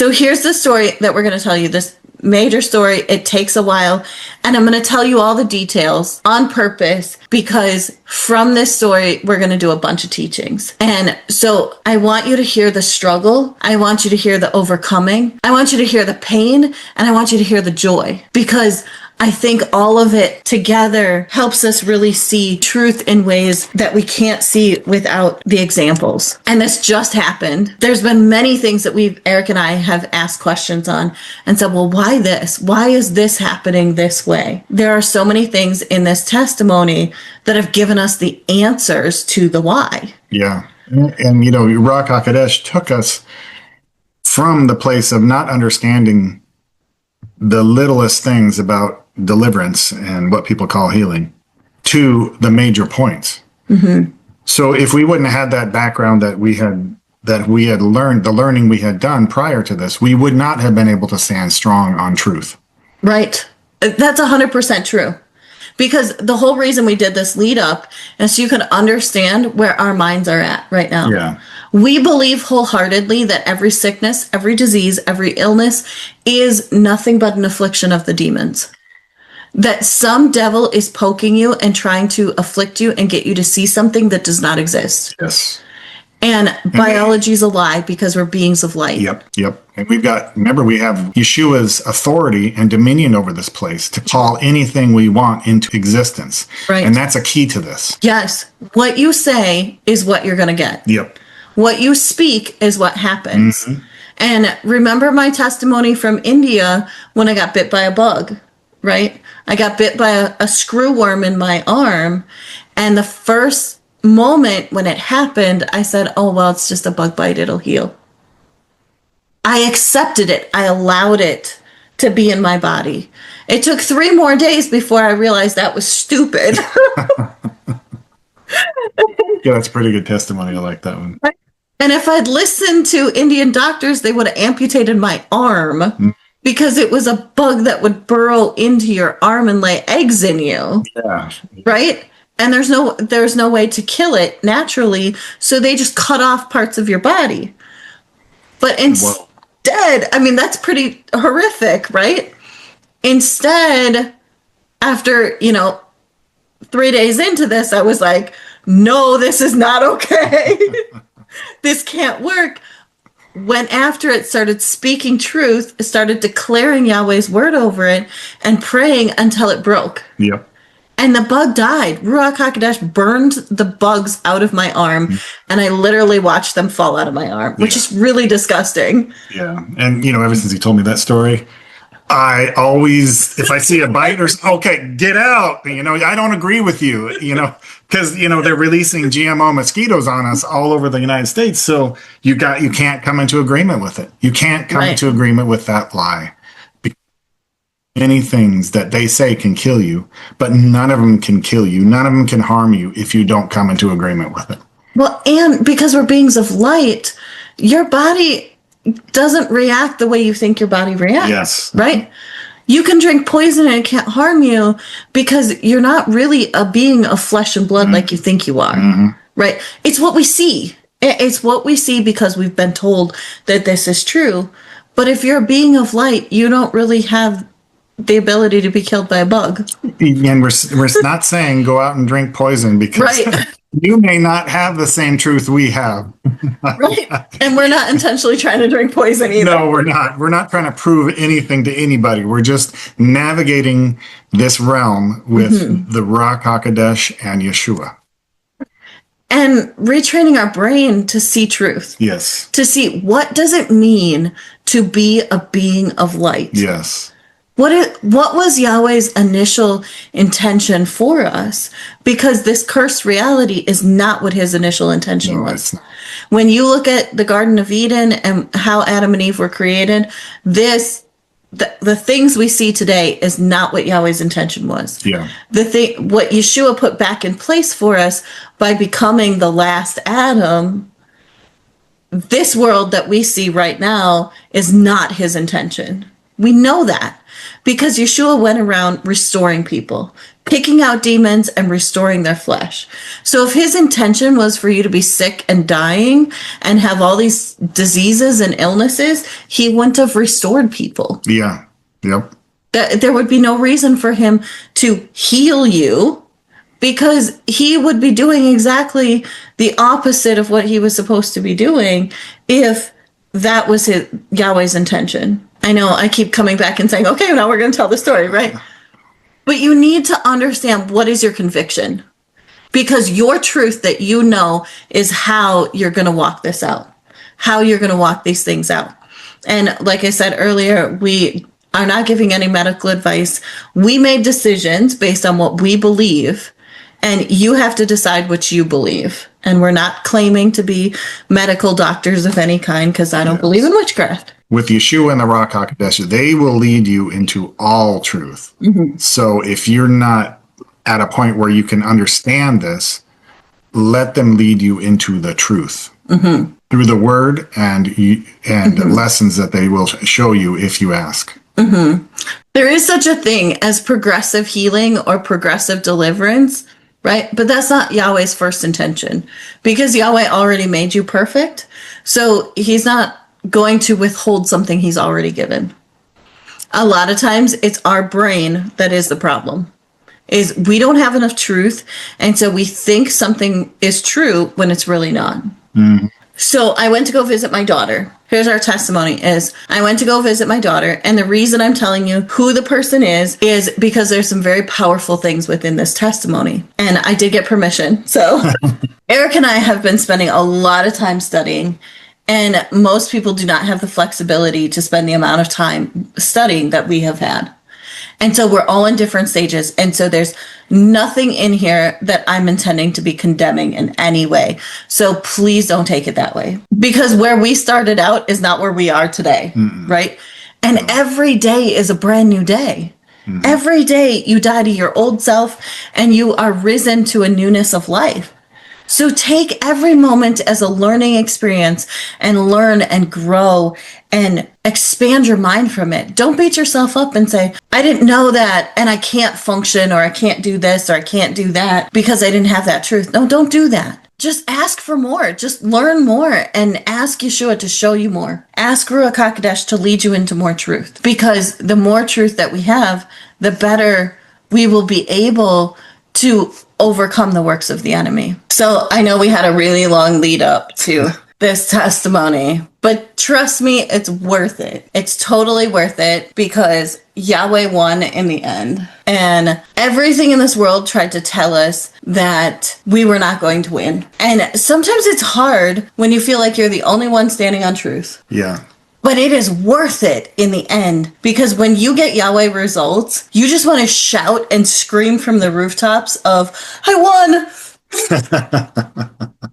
So here's the story that we're going to tell you, this major story. It takes a while, and I'm going to tell you all the details on purpose because from this story, we're going to do a bunch of teachings. And so I want you to hear the struggle. I want you to hear the overcoming. I want you to hear the pain, and I want you to hear the joy, because I think all of it together helps us really see truth in ways that we can't see without the examples. And this just happened. There's been many things that Eric and I have asked questions on and said, well, why this? Why is this happening this way? There are so many things in this testimony that have given us the answers to the why. Yeah. And Ruach HaKodesh took us from the place of not understanding the littlest things about deliverance and what people call healing to the major points. Mm-hmm. So if we wouldn't have had that background that we had learned, the learning we had done prior to this, we would not have been able to stand strong on truth. Right. That's 100% true. Because the whole reason we did this lead up is so you can understand where our minds are at right now. Yeah. We believe wholeheartedly that every sickness, every disease, every illness is nothing but an affliction of the demons. That some devil is poking you and trying to afflict you and get you to see something that does not exist. Yes. And biology is a lie because we're beings of light. Yep. And we have Yeshua's authority and dominion over this place to call anything we want into existence. Right. And that's a key to this. Yes. What you say is what you're going to get. Yep. What you speak is what happens. Mm-hmm. And remember my testimony from India when I got bit by a bug, right? I got bit by a screw worm in my arm. And the first moment when it happened, I said, oh, well, it's just a bug bite. It'll heal. I accepted it. I allowed it to be in my body. It took 3 more days before I realized that was stupid. Yeah, that's a pretty good testimony. I like that one. And if I'd listened to Indian doctors, they would have amputated my arm because it was a bug that would burrow into your arm and lay eggs in you. Yeah. Right? And there's no way to kill it naturally, so they just cut off parts of your body. But instead, I mean, that's pretty horrific, right? Instead, after, 3 days into this, I was like, no, this is not okay. This can't work. When after it started speaking truth, it started declaring Yahweh's word over it and praying until it broke. Yep. And the bug died. Ruach HaKodesh burned the bugs out of my arm, and I literally watched them fall out of my arm, which is really disgusting. Yeah. And, ever since he told me that story, I always, if I see a bite okay, get out. I don't agree with you, because, they're releasing GMO mosquitoes on us all over the United States. So you can't come into agreement with it. You can't come into agreement with that lie. Many things that they say can kill you, but none of them can kill you. None of them can harm you if you don't come into agreement with it. Well, and because we're beings of light, your body doesn't react the way you think your body reacts. Yes. Right? You can drink poison and it can't harm you because you're not really a being of flesh and blood like you think you are. Mm-hmm. Right? It's what we see. It's what we see because we've been told that this is true. But if you're a being of light, you don't really have the ability to be killed by a bug. And we're not saying go out and drink poison because you may not have the same truth we have. Right. And we're not intentionally trying to drink poison either. No, we're not. We're not trying to prove anything to anybody. We're just navigating this realm with the Ruach HaKodesh and Yeshua. And retraining our brain to see truth. Yes. To see what does it mean to be a being of light. Yes. What was Yahweh's initial intention for us? Because this cursed reality is not what his initial intention was. It's not. When you look at the Garden of Eden and how Adam and Eve were created, the things we see today is not what Yahweh's intention was. Yeah. What Yeshua put back in place for us by becoming the last Adam, this world that we see right now is not his intention. We know that because Yeshua went around restoring people, kicking out demons and restoring their flesh. So if his intention was for you to be sick and dying and have all these diseases and illnesses, he wouldn't have restored people. Yeah. Yep. There would be no reason for him to heal you, because he would be doing exactly the opposite of what he was supposed to be doing if that was Yahweh's intention. I know I keep coming back and saying, okay, now we're going to tell the story, right? But you need to understand, what is your conviction? Because your truth that you know is how you're going to walk this out, how you're going to walk these things out. And like I said earlier, we are not giving any medical advice. We made decisions based on what we believe, and you have to decide what you believe. And we're not claiming to be medical doctors of any kind, because I don't believe in witchcraft. With Yahshua and the Rock HaKodesh, they will lead you into all truth. Mm-hmm. So if you're not at a point where you can understand this, let them lead you into the truth through the word and lessons that they will show you if you ask. Mm-hmm. There is such a thing as progressive healing or progressive deliverance, right? But that's not Yahweh's first intention, because Yahweh already made you perfect. So he's not going to withhold something he's already given. A lot of times it's our brain that is the problem. Is we don't have enough truth, and so we think something is true when it's really not. Mm-hmm. So I went to go visit my daughter. Here's our testimony is I went to go visit my daughter, and the reason I'm telling you who the person is because there's some very powerful things within this testimony. And I did get permission. So Eric and I have been spending a lot of time studying, and most people do not have the flexibility to spend the amount of time studying that we have had. And so we're all in different stages. And so there's nothing in here that I'm intending to be condemning in any way. So please don't take it that way, because where we started out is not where we are today, right? And every day is a brand new day. Every day you die to your old self and you are risen to a newness of life. So take every moment as a learning experience and learn and grow and expand your mind from it. Don't beat yourself up and say, I didn't know that, and I can't function, or I can't do this, or I can't do that because I didn't have that truth. No, don't do that. Just ask for more. Just learn more and ask Yahshua to show you more. Ask Ruach HaKodesh to lead you into more truth, because the more truth that we have, the better we will be able to overcome the works of the enemy. So I know we had a really long lead up to this testimony, but trust me, it's worth it. It's totally worth it, because Yahweh won in the end. And everything in this world tried to tell us that we were not going to win. And sometimes it's hard when you feel like you're the only one standing on truth. Yeah. But it is worth it in the end, because when you get Yahweh results, you just want to shout and scream from the rooftops of, I won!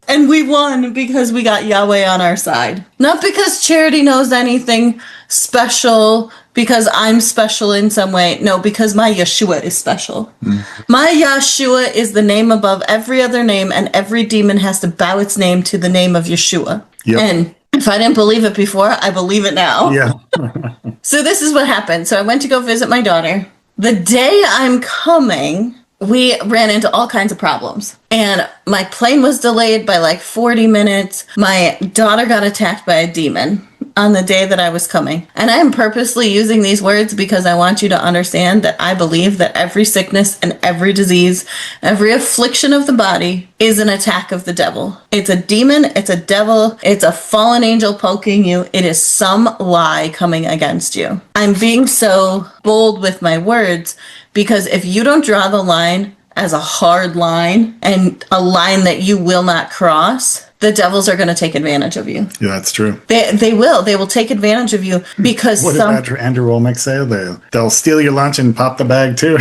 And we won because we got Yahweh on our side. Not because Charity knows anything special, because I'm special in some way. No, because my Yahshua is special. My Yahshua is the name above every other name, and every demon has to bow its name to the name of Yahshua. Yep. And if I didn't believe it before, I believe it now. Yeah. So this is what happened. So I went to go visit my daughter. The day I'm coming, we ran into all kinds of problems. And my plane was delayed by like 40 minutes. My daughter got attacked by a demon on the day that I was coming. And I am purposely using these words because I want you to understand that I believe that every sickness and every disease, every affliction of the body is an attack of the devil. It's a demon, it's a devil, it's a fallen angel poking you. It is some lie coming against you. I'm being so bold with my words because if you don't draw the line as a hard line and a line that you will not cross, the devils are going to take advantage of you. Yeah, that's true. They will. They will take advantage of you because what did Andrew Womack say? They'll steal your lunch and pop the bag too.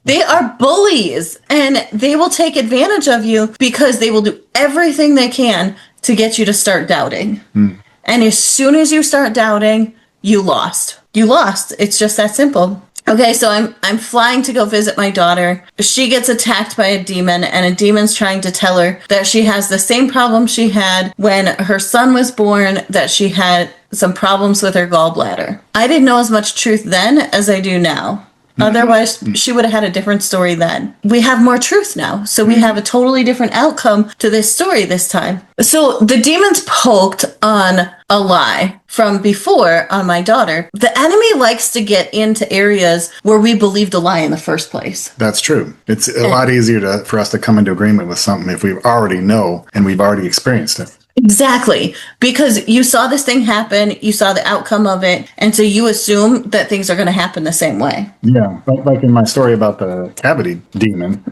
They are bullies, and they will take advantage of you because they will do everything they can to get you to start doubting. And as soon as you start doubting, you lost. You lost. It's just that simple. Okay, so I'm flying to go visit my daughter. She gets attacked by a demon, and a demon's trying to tell her that she has the same problem she had when her son was born, that she had some problems with her gallbladder. I didn't know as much truth then as I do now. Otherwise, she would have had a different story then. We have more truth now. So we have a totally different outcome to this story this time. So the demons poked on a lie from before on my daughter. The enemy likes to get into areas where we believed a lie in the first place. That's true. It's a lot easier for us to come into agreement with something if we already know and we've already experienced it. Exactly. Because you saw this thing happen, you saw the outcome of it, and so you assume that things are going to happen the same way. Yeah. Like in my story about the cavity demon,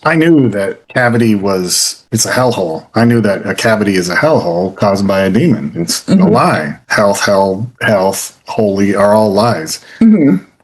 I knew that cavity it's a hellhole. I knew that a cavity is a hellhole caused by a demon. It's a lie. Health, holy are all lies.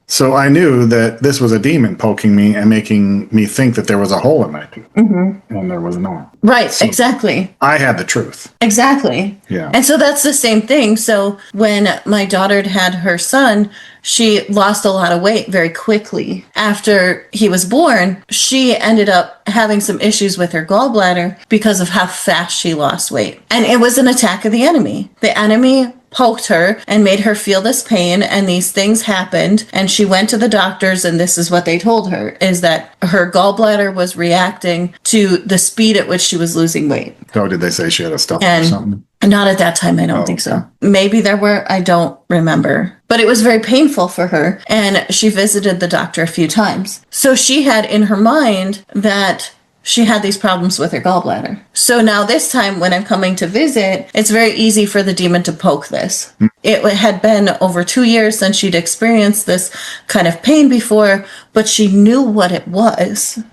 So I knew that this was a demon poking me and making me think that there was a hole in my teeth. And there was not. Right, so exactly. I had the truth. Exactly. Yeah. And so that's the same thing. So when my daughter had her son, she lost a lot of weight very quickly. After he was born, she ended up having some issues with her gallbladder because of how fast she lost weight. And it was an attack of the enemy. The enemy poked her and made her feel this pain, and these things happened, and she went to the doctors, and this is what they told her, is that her gallbladder was reacting to the speed at which she was losing weight. So did they say she had a stomp or something? Not at that time, I don't think so. Maybe there were, I don't remember. But it was very painful for her, and she visited the doctor a few times. So she had in her mind that she had these problems with her gallbladder. So now this time when I'm coming to visit, it's very easy for the demon to poke this. It had been over 2 years since she'd experienced this kind of pain before, but she knew what it was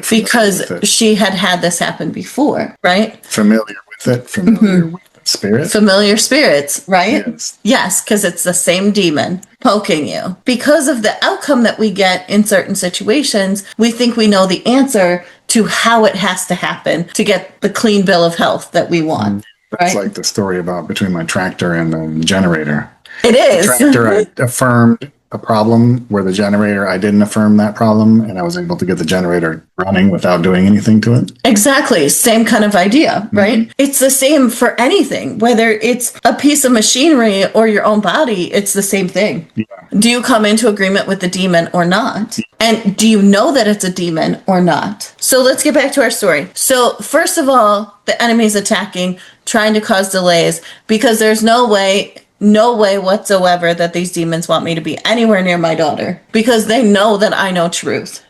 because she had had this happen before, right? Familiar with it, familiar with the spirit. Familiar spirits, right? Yes, because it's the same demon poking you. Because of the outcome that we get in certain situations, we think we know the answer to how it has to happen to get the clean bill of health that we want. That's like the story about between my tractor and the generator. It is. The tractor, I affirmed a problem where the generator, I didn't affirm that problem, and I was able to get the generator running without doing anything to it. Exactly. Same kind of idea, right? It's the same for anything, whether it's a piece of machinery or your own body, it's the same thing. Yeah. Do you come into agreement with the demon or not? And do you know that it's a demon or not? So let's get back to our story. So first of all, the enemy's attacking, trying to cause delays, because there's no way whatsoever that these demons want me to be anywhere near my daughter, because they know that I know truth.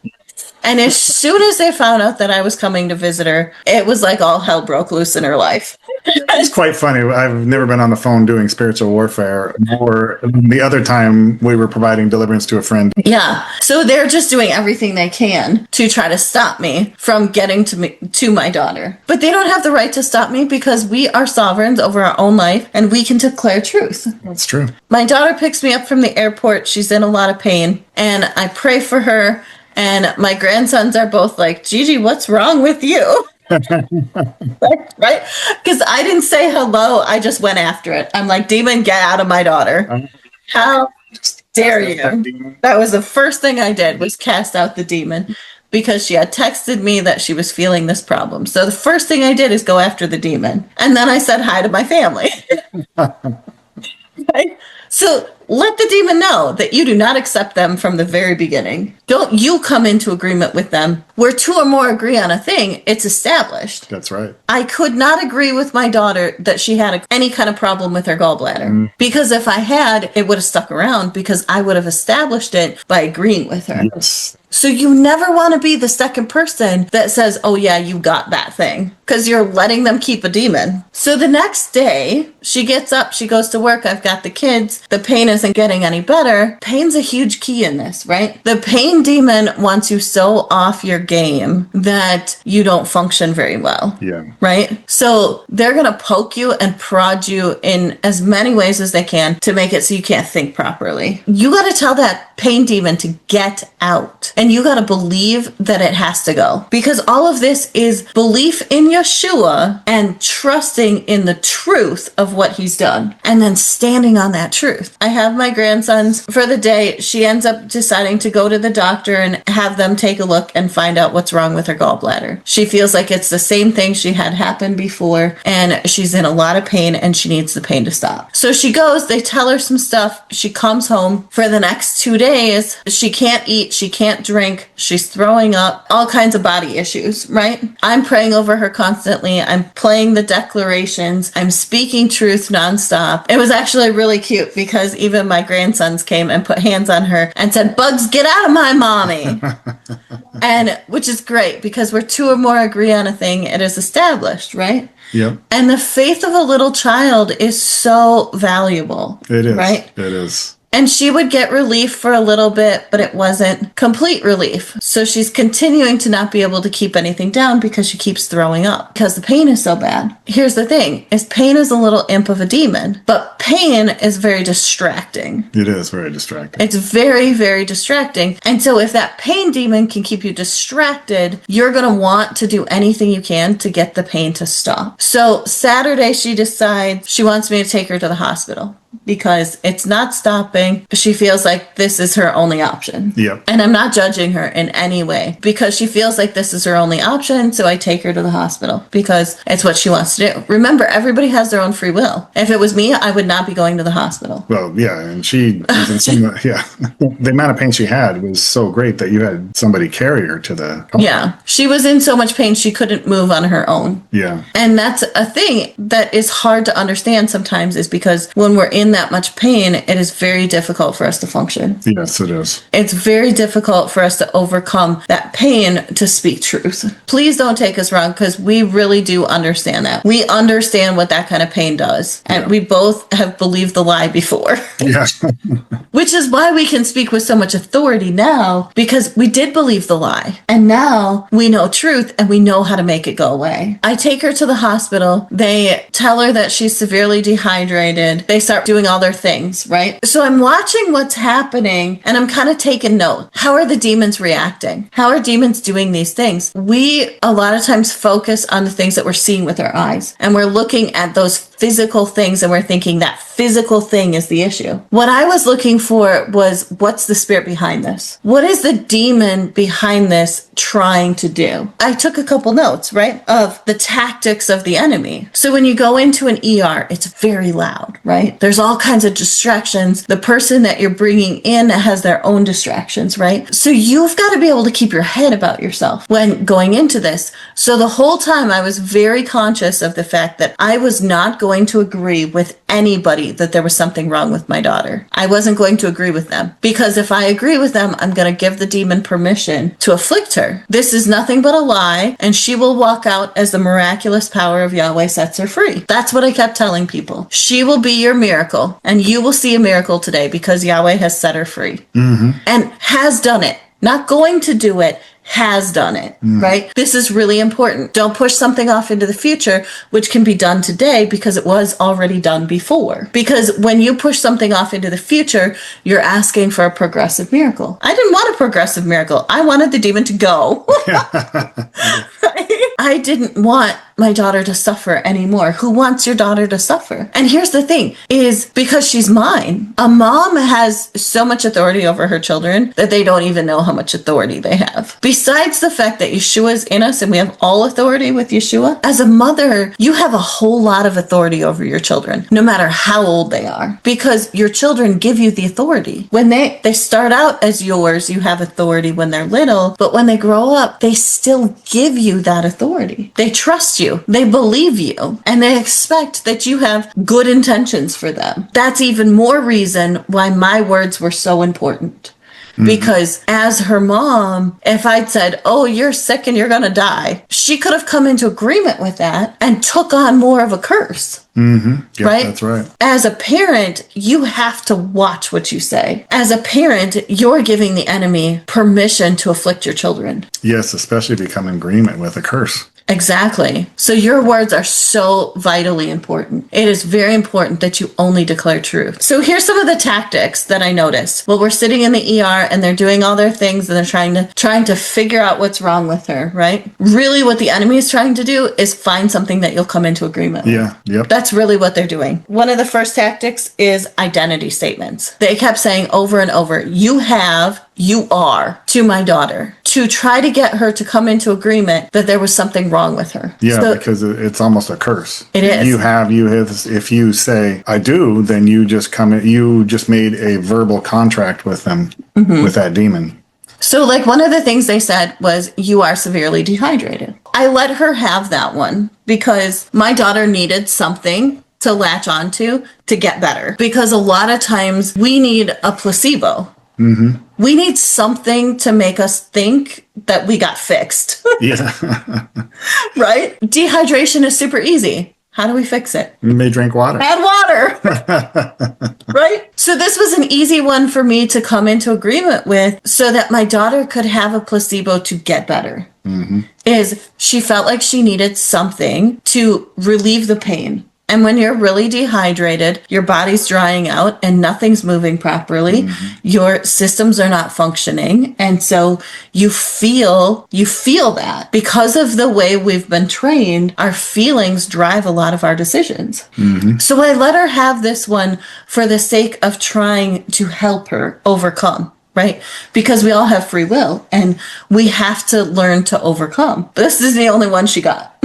And as soon as they found out that I was coming to visit her, it was like all hell broke loose in her life. It's quite funny. I've never been on the phone doing spiritual warfare, or the other time we were providing deliverance to a friend. Yeah. So they're just doing everything they can to try to stop me from getting to my daughter. But they don't have the right to stop me because we are sovereigns over our own life and we can declare truth. That's true. My daughter picks me up from the airport. She's in a lot of pain, and I pray for her. And my grandsons are both like, Gigi, what's wrong with you? Right? Because I didn't say hello. I just went after it. I'm like, demon, get out of my daughter. How dare you? That was the first thing I did, was cast out the demon, because she had texted me that she was feeling this problem. So the first thing I did is go after the demon. And then I said hi to my family. Right? So let the demon know that you do not accept them from the very beginning. Don't you come into agreement with them. Where two or more agree on a thing, it's established. That's right. I could not agree with my daughter that she had any kind of problem with her gallbladder. Because if I had, it would have stuck around, because I would have established it by agreeing with her. Yes. So you never want to be the second person that says, oh yeah, you got that thing, because you're letting them keep a demon. So the next day, she gets up, she goes to work. I've got the kids. The pain isn't getting any better. Pain's a huge key in this, right? The pain demon wants you so off your game that you don't function very well. Yeah. Right? So they're going to poke you and prod you in as many ways as they can to make it so you can't think properly. You got to tell that pain demon to get out. And you got to believe that it has to go. Because all of this is belief in Yahshua and trusting in the truth of what he's done and then standing on that truth. I have my grandsons for the day. She ends up deciding to go to the doctor and have them take a look and find out what's wrong with her gallbladder. She feels like it's the same thing she had happened before, and she's in a lot of pain and she needs the pain to stop. So she goes, they tell her some stuff. She comes home for the next 2 days. She can't eat, she can't drink, she's throwing up, all kinds of body issues, right? I'm praying over her constantly. I'm playing the declarations. I'm speaking truth nonstop. It was actually really cute because even my grandsons came and put hands on her and said, "Bugs, get out of my mommy." And which is great because where two or more agree on a thing, it is established, right? Yep. And the faith of a little child is so valuable. It is. Right? It is. And she would get relief for a little bit, but it wasn't complete relief. So she's continuing to not be able to keep anything down because she keeps throwing up because the pain is so bad. Here's the thing, is pain is a little imp of a demon, but pain is very distracting. It is very distracting. It's very, very distracting. And so if that pain demon can keep you distracted, you're going to want to do anything you can to get the pain to stop. So Saturday, she decides she wants me to take her to the hospital because it's not stopping. She feels like this is her only option. Yep. And I'm not judging her in any way because she feels like this is her only option. So I take her to the hospital because it's what she wants to do. Remember, everybody has their own free will. If it was me, I would not be going to the hospital. Well, yeah. And she was in some, yeah. The amount of pain she had was so great that you had somebody carry her to the. Yeah. She was in so much pain, she couldn't move on her own. Yeah. And that's a thing that is hard to understand sometimes is because when we're in that much pain, it is very difficult for us to function. Yes, it is. It's very difficult for us to overcome that pain to speak truth. Please don't take us wrong because we really do understand that. We understand what that kind of pain does. And we both have believed the lie before. Yeah. Which is why we can speak with so much authority now because we did believe the lie. And now we know truth and we know how to make it go away. I take her to the hospital. They tell her that she's severely dehydrated. They start doing all their things, right? So I'm watching what's happening and I'm kind of taking note. How are the demons reacting? How are demons doing these things? We a lot of times focus on the things that we're seeing with our eyes and we're looking at those physical things and we're thinking that physical thing is the issue. What I was looking for was what's the spirit behind this? What is the demon behind this trying to do? I took a couple notes, right, of the tactics of the enemy. So when you go into an ER, it's very loud, right? There's all kinds of distractions. The person that you're bringing in has their own distractions, right? So you've got to be able to keep your head about yourself when going into this. So the whole time I was very conscious of the fact that I was not going to agree with anybody that there was something wrong with my daughter. I wasn't going to agree with them because if I agree with them, I'm going to give the demon permission to afflict her. This is nothing but a lie and she will walk out as the miraculous power of Yahweh sets her free. That's what I kept telling people. She will be your miracle and you will see a miracle today because Yahweh has set her free and has done it. Not going to do it, has done it, right? This is really important. Don't push something off into the future, which can be done today because it was already done before. Because when you push something off into the future, you're asking for a progressive miracle. I didn't want a progressive miracle. I wanted the demon to go. Right? I didn't want my daughter to suffer anymore. Who wants your daughter to suffer? And here's the thing, is because she's mine. A mom has so much authority over her children that they don't even know how much authority they have. Besides the fact that Yeshua is in us and we have all authority with Yeshua, as a mother, you have a whole lot of authority over your children, no matter how old they are, because your children give you the authority. When they start out as yours, you have authority when they're little, but when they grow up, they still give you that authority. They trust you. They believe you and they expect that you have good intentions for them. That's even more reason why my words were so important. Because as her mom, if I'd said, oh, you're sick and you're going to die, she could have come into agreement with that and took on more of a curse. Yep, right? That's right. As a parent, you have to watch what you say. As a parent, you're giving the enemy permission to afflict your children. Yes, especially if you come in agreement with a curse. Exactly. So your words are so vitally important. It is very important that you only declare truth. So here's some of the tactics that I noticed. Well, we're sitting in the ER and they're doing all their things and they're trying to figure out what's wrong with her, right? Really what the enemy is trying to do is find something that you'll come into agreement with. Yeah. Yep. That's really what they're doing. One of the first tactics is identity statements. They kept saying over and over, you have, you are, to my daughter, to try to get her to come into agreement that there was something wrong with her. Yeah, So, because it's almost a curse. It is. You have. If you say I do, then you just made a verbal contract with them, with that demon. so like one of the things they said was, you are severely dehydrated. I let her have that one because my daughter needed something to latch onto to get better. Because a lot of times we need a placebo. We need something to make us think that we got fixed. Yeah. Right? Dehydration is super easy. How do we fix it? You may drink water. Add water. Right? So this was an easy one for me to come into agreement with so that my daughter could have a placebo to get better. Is she felt like she needed something to relieve the pain. And when you're really dehydrated, your body's drying out and nothing's moving properly. Your systems are not functioning. And so you feel that because of the way we've been trained, our feelings drive a lot of our decisions. So I let her have this one for the sake of trying to help her overcome. Right? Because we all have free will and we have to learn to overcome. This is the only one she got.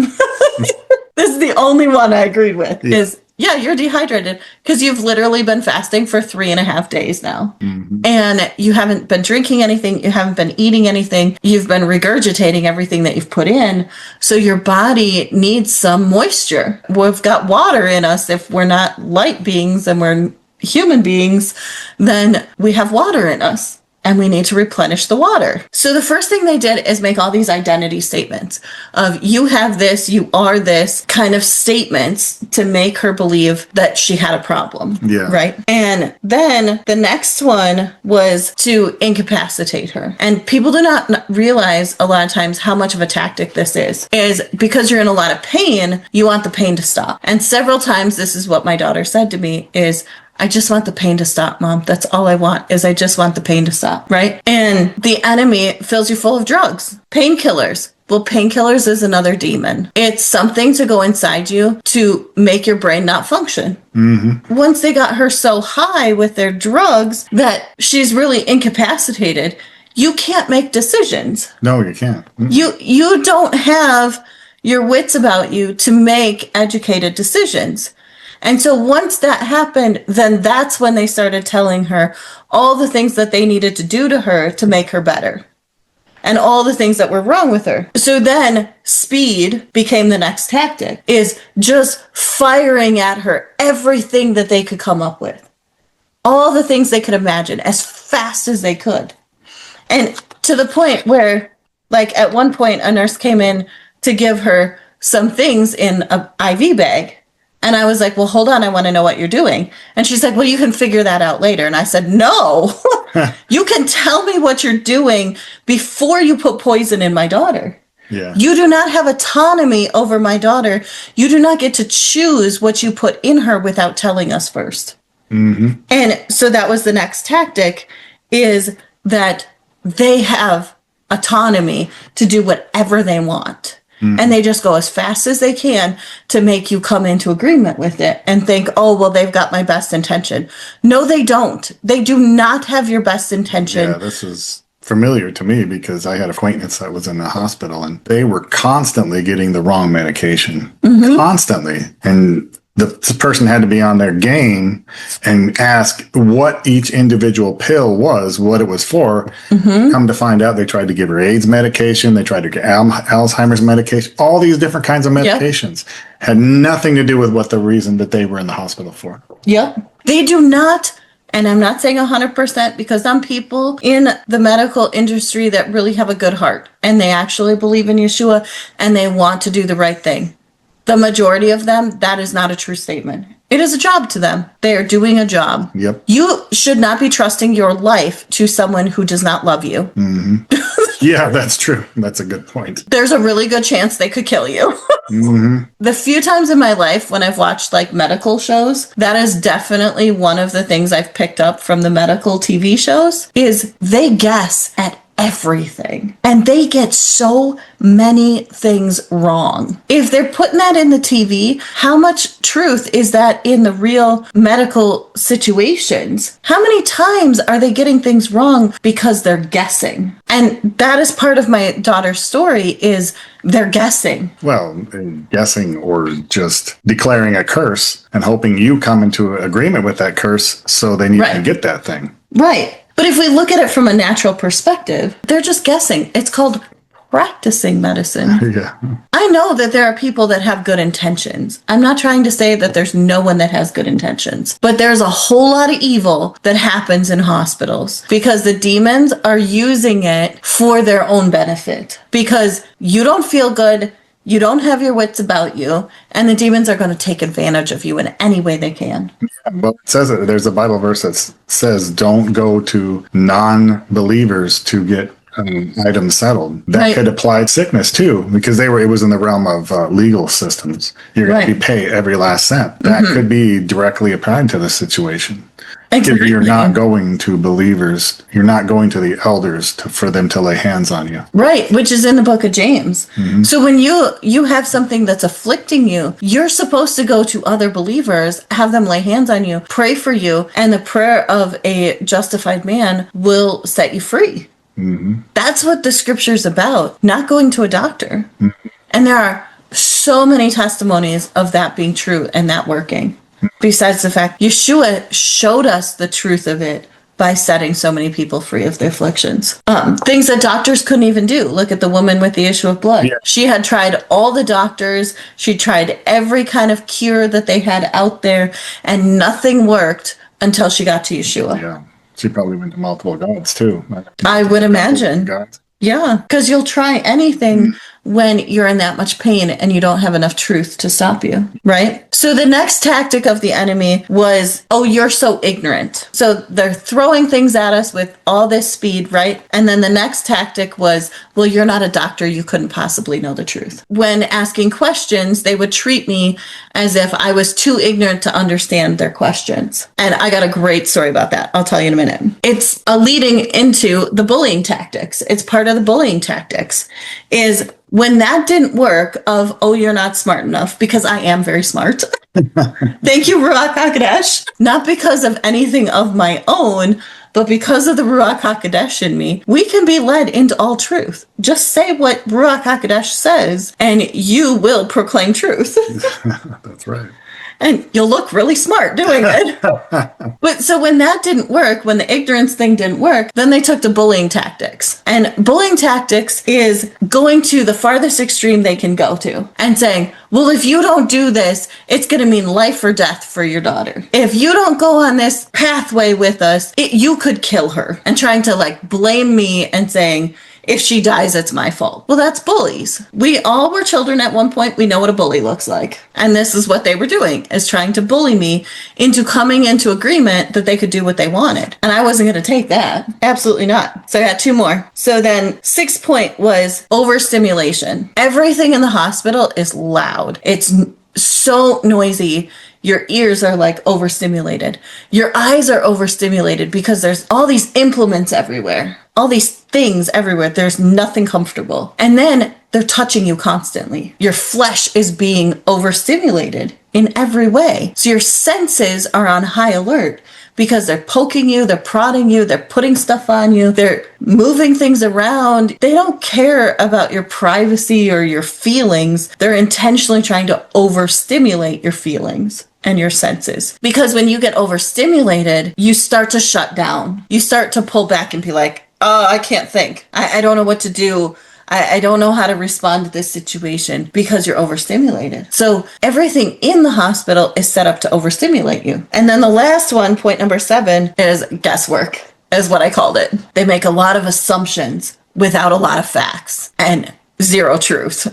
This is the only one I agreed with is, you're dehydrated because you've literally been fasting for 3.5 days now. And you haven't been drinking anything. You haven't been eating anything. You've been regurgitating everything that you've put in. So your body needs some moisture. We've got water in us. If we're not light beings and we're human beings, then we have water in us. And we need to replenish the water. So the first thing they did is make all these identity statements of you have this, you are this kind of statements to make her believe that she had a problem. Yeah. Right. And then the next one was to incapacitate her. And people do not realize a lot of times how much of a tactic this is because you're in a lot of pain, you want the pain to stop. And several times this is what my daughter said to me is, I just want the pain to stop, Mom. That's all I want is I just want the pain to stop, right? And the enemy fills you full of drugs, painkillers. Well, painkillers is another demon. It's something to go inside you to make your brain not function. Once they got her so high with their drugs that she's really incapacitated, you can't make decisions. No, you can't. You don't have your wits about you to make educated decisions. And so once that happened, then that's when they started telling her all the things that they needed to do to her to make her better and all the things that were wrong with her. So then speed became the next tactic, is just firing at her everything that they could come up with, all the things they could imagine as fast as they could. And to the point where, like at one point, a nurse came in to give her some things in an IV bag. And I was like, well, hold on. I want to know what you're doing. And she's like, well, you can figure that out later. And I said, no, you can tell me what you're doing before you put poison in my daughter. Yeah. You do not have autonomy over my daughter. You do not get to choose what you put in her without telling us first. And so that was the next tactic, is that they have autonomy to do whatever they want. And they just go as fast as they can to make you come into agreement with it and think, oh, well, they've got my best intention. No, they don't. They do not have your best intention. Yeah, this is familiar to me because I had an acquaintance that was in the hospital and they were constantly getting the wrong medication. Constantly. And the person had to be on their game and ask what each individual pill was, what it was for. Come to find out, they tried to give her AIDS medication. They tried to get Alzheimer's medication. All these different kinds of medications had nothing to do with what the reason that they were in the hospital for. They do not. And I'm not saying 100% because some people in the medical industry that really have a good heart and they actually believe in Yahshua and they want to do the right thing. The majority of them, that is not a true statement. It is a job to them. They are doing a job. You should not be trusting your life to someone who does not love you. Yeah, that's true. That's a good point. There's a really good chance they could kill you. The few times in my life when I've watched like medical shows, that is definitely one of the things I've picked up from the medical TV shows is they guess at everything. And they get so many things wrong. If they're putting that in the TV, how much truth is that in the real medical situations? How many times are they getting things wrong because they're guessing? And that is part of my daughter's story is they're guessing. Well, guessing or just declaring a curse and hoping you come into agreement with that curse so then you can get that thing. Right. But if we look at it from a natural perspective, they're just guessing. It's called practicing medicine. Yeah. I know that there are people that have good intentions. I'm not trying to say that there's no one that has good intentions, but there's a whole lot of evil that happens in hospitals because the demons are using it for their own benefit because you don't feel good. You don't have your wits about you, and the demons are going to take advantage of you in any way they can. Well, it says that there's a Bible verse that says, don't go to non-believers to get items settled. That could apply to sickness too, because it was in the realm of legal systems. You're going to be paid every last cent. That could be directly applied to the situation. Exactly. If you're not going to believers, you're not going to the elders for them to lay hands on you. Right, which is in the book of James. So when you have something that's afflicting you, you're supposed to go to other believers, have them lay hands on you, pray for you, and the prayer of a justified man will set you free. That's what the scripture's about, not going to a doctor. And there are so many testimonies of that being true and that working. Besides the fact, Yahshua showed us the truth of it by setting so many people free of their afflictions. Things that doctors couldn't even do. Look at the woman with the issue of blood. Yeah. She had tried all the doctors. She tried every kind of cure that they had out there, and nothing worked until she got to Yahshua. Yeah. She probably went to multiple gods, too. I would imagine. Yeah, because you'll try anything when you're in that much pain and you don't have enough truth to stop you, right? So the next tactic of the enemy was, oh, you're so ignorant. So they're throwing things at us with all this speed, right? And then the next tactic was, well, you're not a doctor. You couldn't possibly know the truth. When asking questions, they would treat me as if I was too ignorant to understand their questions. And I got a great story about that. I'll tell you in a minute. It's a leading into the bullying tactics. It's part of the bullying tactics is when that didn't work of, oh, you're not smart enough, because I am very smart. Thank you, Ruach HaKodesh. Not because of anything of my own, but because of the Ruach HaKodesh in me, we can be led into all truth. Just say what Ruach HaKodesh says, and you will proclaim truth. That's right. And you'll look really smart doing it. But so when that didn't work, when the ignorance thing didn't work, then they took to bullying tactics. And bullying tactics is going to the farthest extreme they can go to and saying, well, if you don't do this, it's going to mean life or death for your daughter. If you don't go on this pathway with us, you could kill her. And trying to like blame me and saying, if she dies, it's my fault. Well, that's bullies. We all were children at one point. We know what a bully looks like. And this is what they were doing, is trying to bully me into coming into agreement that they could do what they wanted. And I wasn't going to take that. Absolutely not. So I got two more. So then 6th point was overstimulation. Everything in the hospital is loud. It's so noisy. Your ears are like overstimulated. Your eyes are overstimulated because there's all these implements everywhere. All these things everywhere. There's nothing comfortable. And then they're touching you constantly. Your flesh is being overstimulated in every way. So your senses are on high alert because they're poking you, they're prodding you, they're putting stuff on you, they're moving things around. They don't care about your privacy or your feelings. They're intentionally trying to overstimulate your feelings and your senses. Because when you get overstimulated, you start to shut down. You start to pull back and be like, oh, I can't think. I don't know what to do. I don't know how to respond to this situation because you're overstimulated. So everything in the hospital is set up to overstimulate you. And then the last one, point number 7, is guesswork, is what I called it. They make a lot of assumptions without a lot of facts and zero truth.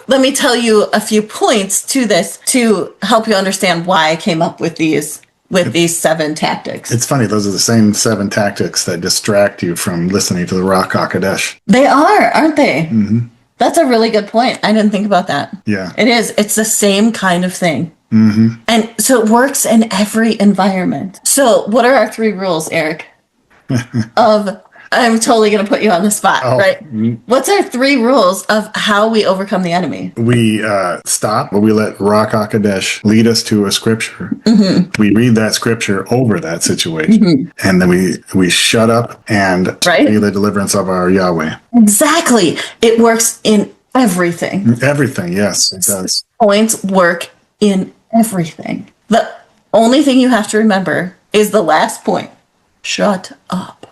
Let me tell you a few points to this to help you understand why I came up with these with these 7 tactics. It's funny. Those are the same 7 tactics that distract you from listening to the Rock HaKodesh. They are, aren't they? Mm-hmm. That's a really good point. I didn't think about that. Yeah. It is. It's the same kind of thing. Mm-hmm. And so it works in every environment. So what are our 3 rules, Eric? I'm totally going to put you on the spot, right? What's our 3 rules of how we overcome the enemy? We stop, but we let Rock HaKodesh lead us to a scripture. Mm-hmm. We read that scripture over that situation. Mm-hmm. And then we shut up and see the deliverance of our Yahweh. Exactly. It works in everything. Everything, yes, it does. Points work in everything. The only thing you have to remember is the last point. Shut up.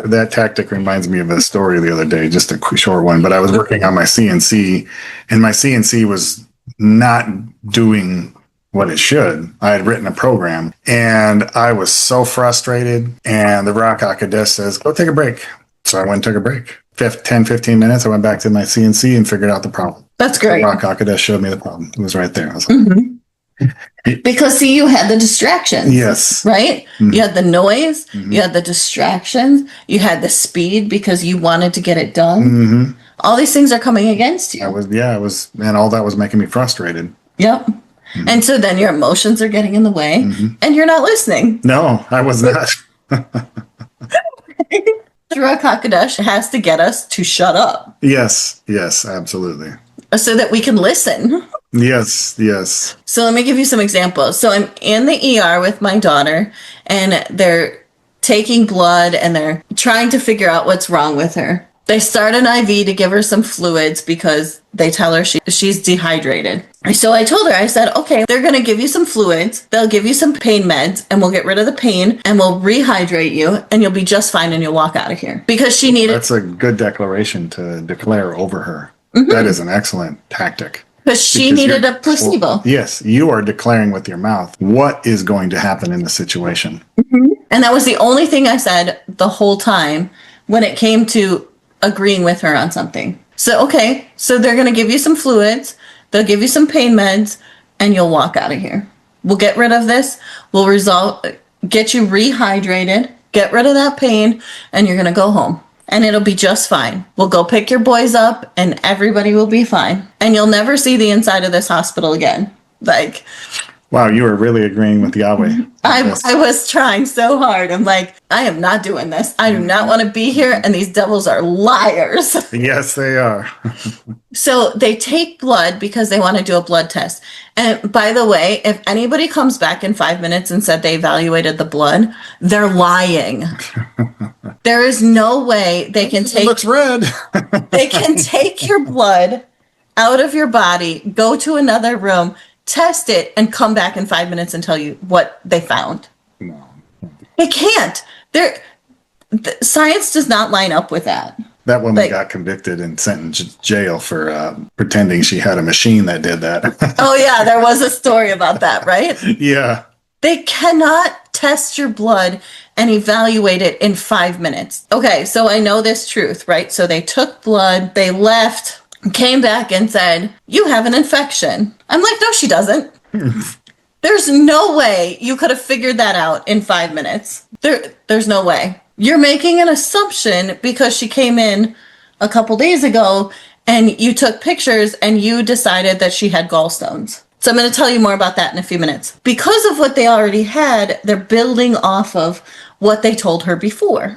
That tactic reminds me of a story the other day, just a short one. But I was working on my CNC, and my CNC was not doing what it should. I had written a program, and I was so frustrated. And the Rock HaKodesh says, go take a break. So I went and took a break. 10, 15 minutes, I went back to my CNC and figured out the problem. That's great. The Rock HaKodesh showed me the problem. It was right there. I was like, because see, you had the distractions. Yes. Right? Mm-hmm. You had the noise, you had the distractions, you had the speed because you wanted to get it done. Mm-hmm. All these things are coming against you. And all that was making me frustrated. Yep. Mm-hmm. And so then your emotions are getting in the way and you're not listening. No, I was not. The Rock HaKodesh has to get us to shut up. Yes, absolutely. So that we can listen. Yes. So let me give you some examples. So I'm in the ER with my daughter, and they're taking blood, and they're trying to figure out what's wrong with her. They start an IV to give her some fluids because they tell her she's dehydrated. So I told her, I said, okay, they're going to give you some fluids. They'll give you some pain meds, and we'll get rid of the pain, and we'll rehydrate you, and you'll be just fine, and you'll walk out of here. Because she needed... That's a good declaration to declare over her. Mm-hmm. That is an excellent tactic. Because she needed a placebo. Well, yes, you are declaring with your mouth what is going to happen in the situation. Mm-hmm. And that was the only thing I said the whole time when it came to agreeing with her on something. So, okay, so they're going to give you some fluids, they'll give you some pain meds, and you'll walk out of here. We'll get rid of this, we'll get you rehydrated, get rid of that pain, and you're going to go home. And it'll be just fine. We'll go pick your boys up, and everybody will be fine. And you'll never see the inside of this hospital again. Like... Wow, you were really agreeing with Yahweh. I was trying so hard. I'm like, I am not doing this. I do not want to be here, and these devils are liars. Yes, they are. So they take blood because they want to do a blood test. And by the way, if anybody comes back in 5 minutes and said they evaluated the blood, they're lying. There is no way they can take... It looks red. They can take your blood out of your body, go to another room, test it, and come back in 5 minutes and tell you what they found. No. They can't. Science does not line up with that. That woman got convicted and sent in jail for pretending she had a machine that did that. Oh, yeah. There was a story about that, right? Yeah. They cannot test your blood and evaluate it in 5 minutes. Okay, so I know this truth, right? So they took blood, they left, came back and said, you have an infection. I'm like, no, she doesn't. There's no way you could have figured that out in 5 minutes. There's no way. You're making an assumption because she came in a couple days ago and you took pictures and you decided that she had gallstones. So I'm going to tell you more about that in a few minutes. Because of what they already had, they're building off of what they told her before.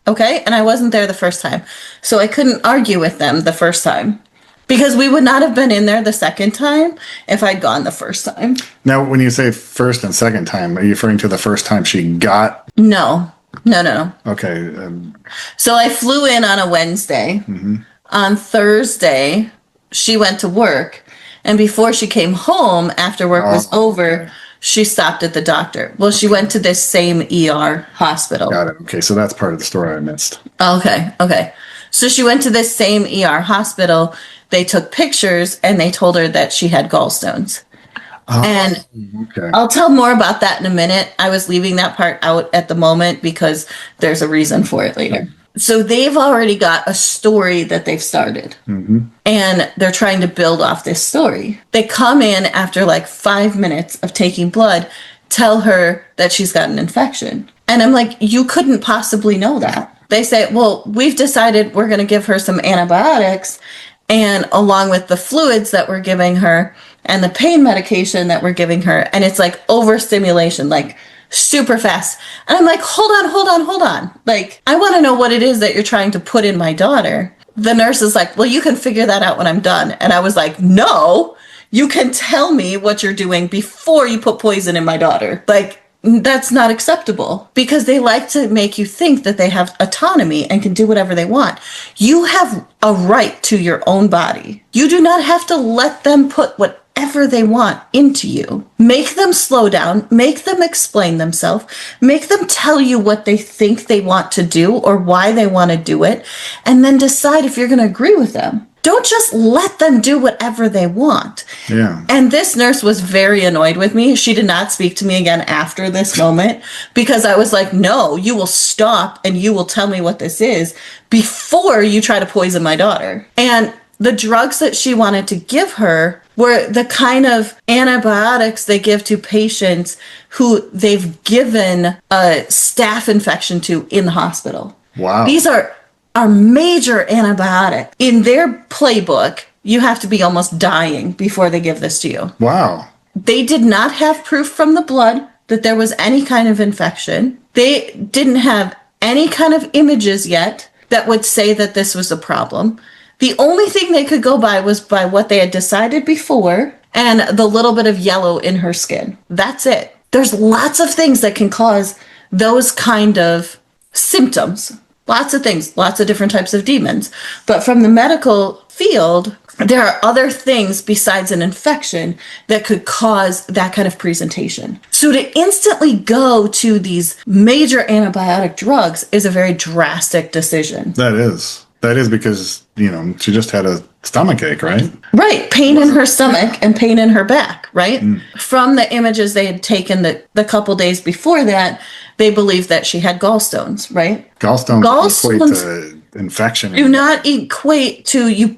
Okay? And I wasn't there the first time. So I couldn't argue with them the first time. Because we would not have been in there the second time if I'd gone the first time. Now, when you say first and second time, are you referring to the first time she got? No. Okay. So I flew in on a Wednesday. Mm-hmm. On Thursday, she went to work. And before she came home, after work was over, she stopped at the doctor. Well, she went to this same ER hospital. Got it. Okay, so that's part of the story I missed. Okay. So she went to this same ER hospital. They took pictures, and they told her that she had gallstones. And I'll tell more about that in a minute. I was leaving that part out at the moment because there's a reason for it later. So they've already got a story that they've started. Mm-hmm. And they're trying to build off this story. They come in after like 5 minutes of taking blood, tell her that she's got an infection. And I'm like, you couldn't possibly know that. They say, well, we've decided we're going to give her some antibiotics, and along with the fluids that we're giving her and the pain medication that we're giving her. And it's like overstimulation, like super fast. And I'm like, hold on. Like, I want to know what it is that you're trying to put in my daughter. The nurse is like, well, you can figure that out when I'm done. And I was like, no, you can tell me what you're doing before you put poison in my daughter. Like, that's not acceptable, because they like to make you think that they have autonomy and can do whatever they want. You have a right to your own body. You do not have to let them put whatever they want into you. Make them slow down, make them explain themselves, make them tell you what they think they want to do or why they want to do it, and then decide if you're going to agree with them. Don't just let them do whatever they want. Yeah. And this nurse was very annoyed with me. She did not speak to me again after this moment, because I was like, no, you will stop and you will tell me what this is before you try to poison my daughter. And the drugs that she wanted to give her were the kind of antibiotics they give to patients who they've given a staph infection to in the hospital. Wow. These are major antibiotic. In their playbook, you have to be almost dying before they give this to you. Wow. They did not have proof from the blood that there was any kind of infection. They didn't have any kind of images yet that would say that this was a problem. The only thing they could go by was by what they had decided before and the little bit of yellow in her skin. That's it. There's lots of things that can cause those kind of symptoms. Lots of things, lots of different types of demons. But from the medical field, there are other things besides an infection that could cause that kind of presentation. So to instantly go to these major antibiotic drugs is a very drastic decision. That is because, she just had a stomach ache, right? Right. Pain in her stomach and pain in her back, right? From the images they had taken the couple days before that, they believed that she had gallstones, right? Gallstones equate to infection. Do not equate to you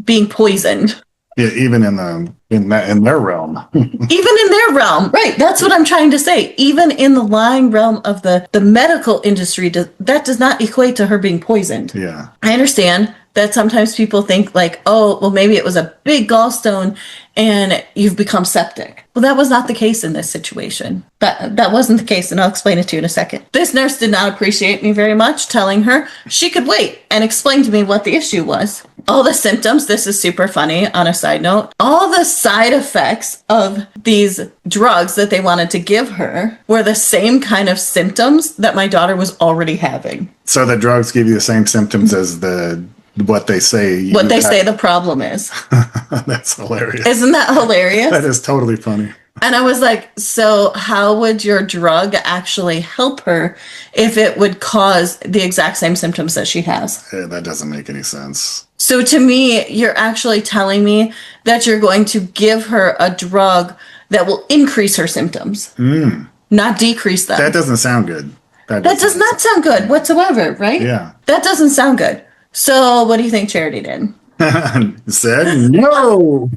being poisoned. Yeah, even in their realm. Even in their realm, right? That's what I'm trying to say. Even in the lying realm of the medical industry, that does not equate to her being poisoned. Yeah, I understand that sometimes people think like, oh, well, maybe it was a big gallstone and you've become septic. Well, that was not the case in this situation. That wasn't the case, and I'll explain it to you in a second. This nurse did not appreciate me very much, telling her she could wait and explain to me what the issue was. All the symptoms, this is super funny on a side note, all the side effects of these drugs that they wanted to give her were the same kind of symptoms that my daughter was already having. So the drugs give you the same symptoms as what they say. What they say the problem is. That's hilarious. Isn't that hilarious? That is totally funny. And I was like, so how would your drug actually help her if it would cause the exact same symptoms that she has? Yeah, that doesn't make any sense. So to me, you're actually telling me that you're going to give her a drug that will increase her symptoms, not decrease them. That doesn't sound good. That does not sound good whatsoever, right? Yeah. That doesn't sound good. So what do you think Charity did? Said no.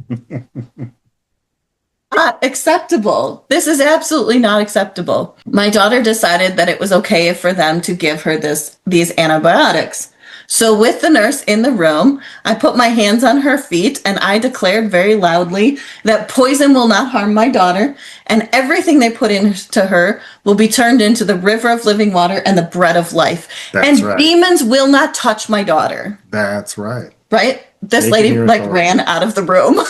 Not acceptable. This is absolutely not acceptable. My daughter decided that it was okay for them to give her these antibiotics. So with the nurse in the room, I put my hands on her feet and I declared very loudly that poison will not harm my daughter, and everything they put into her will be turned into the river of living water and the bread of life. That's and right. Demons will not touch my daughter. That's right. Right? This lady ran out of the room.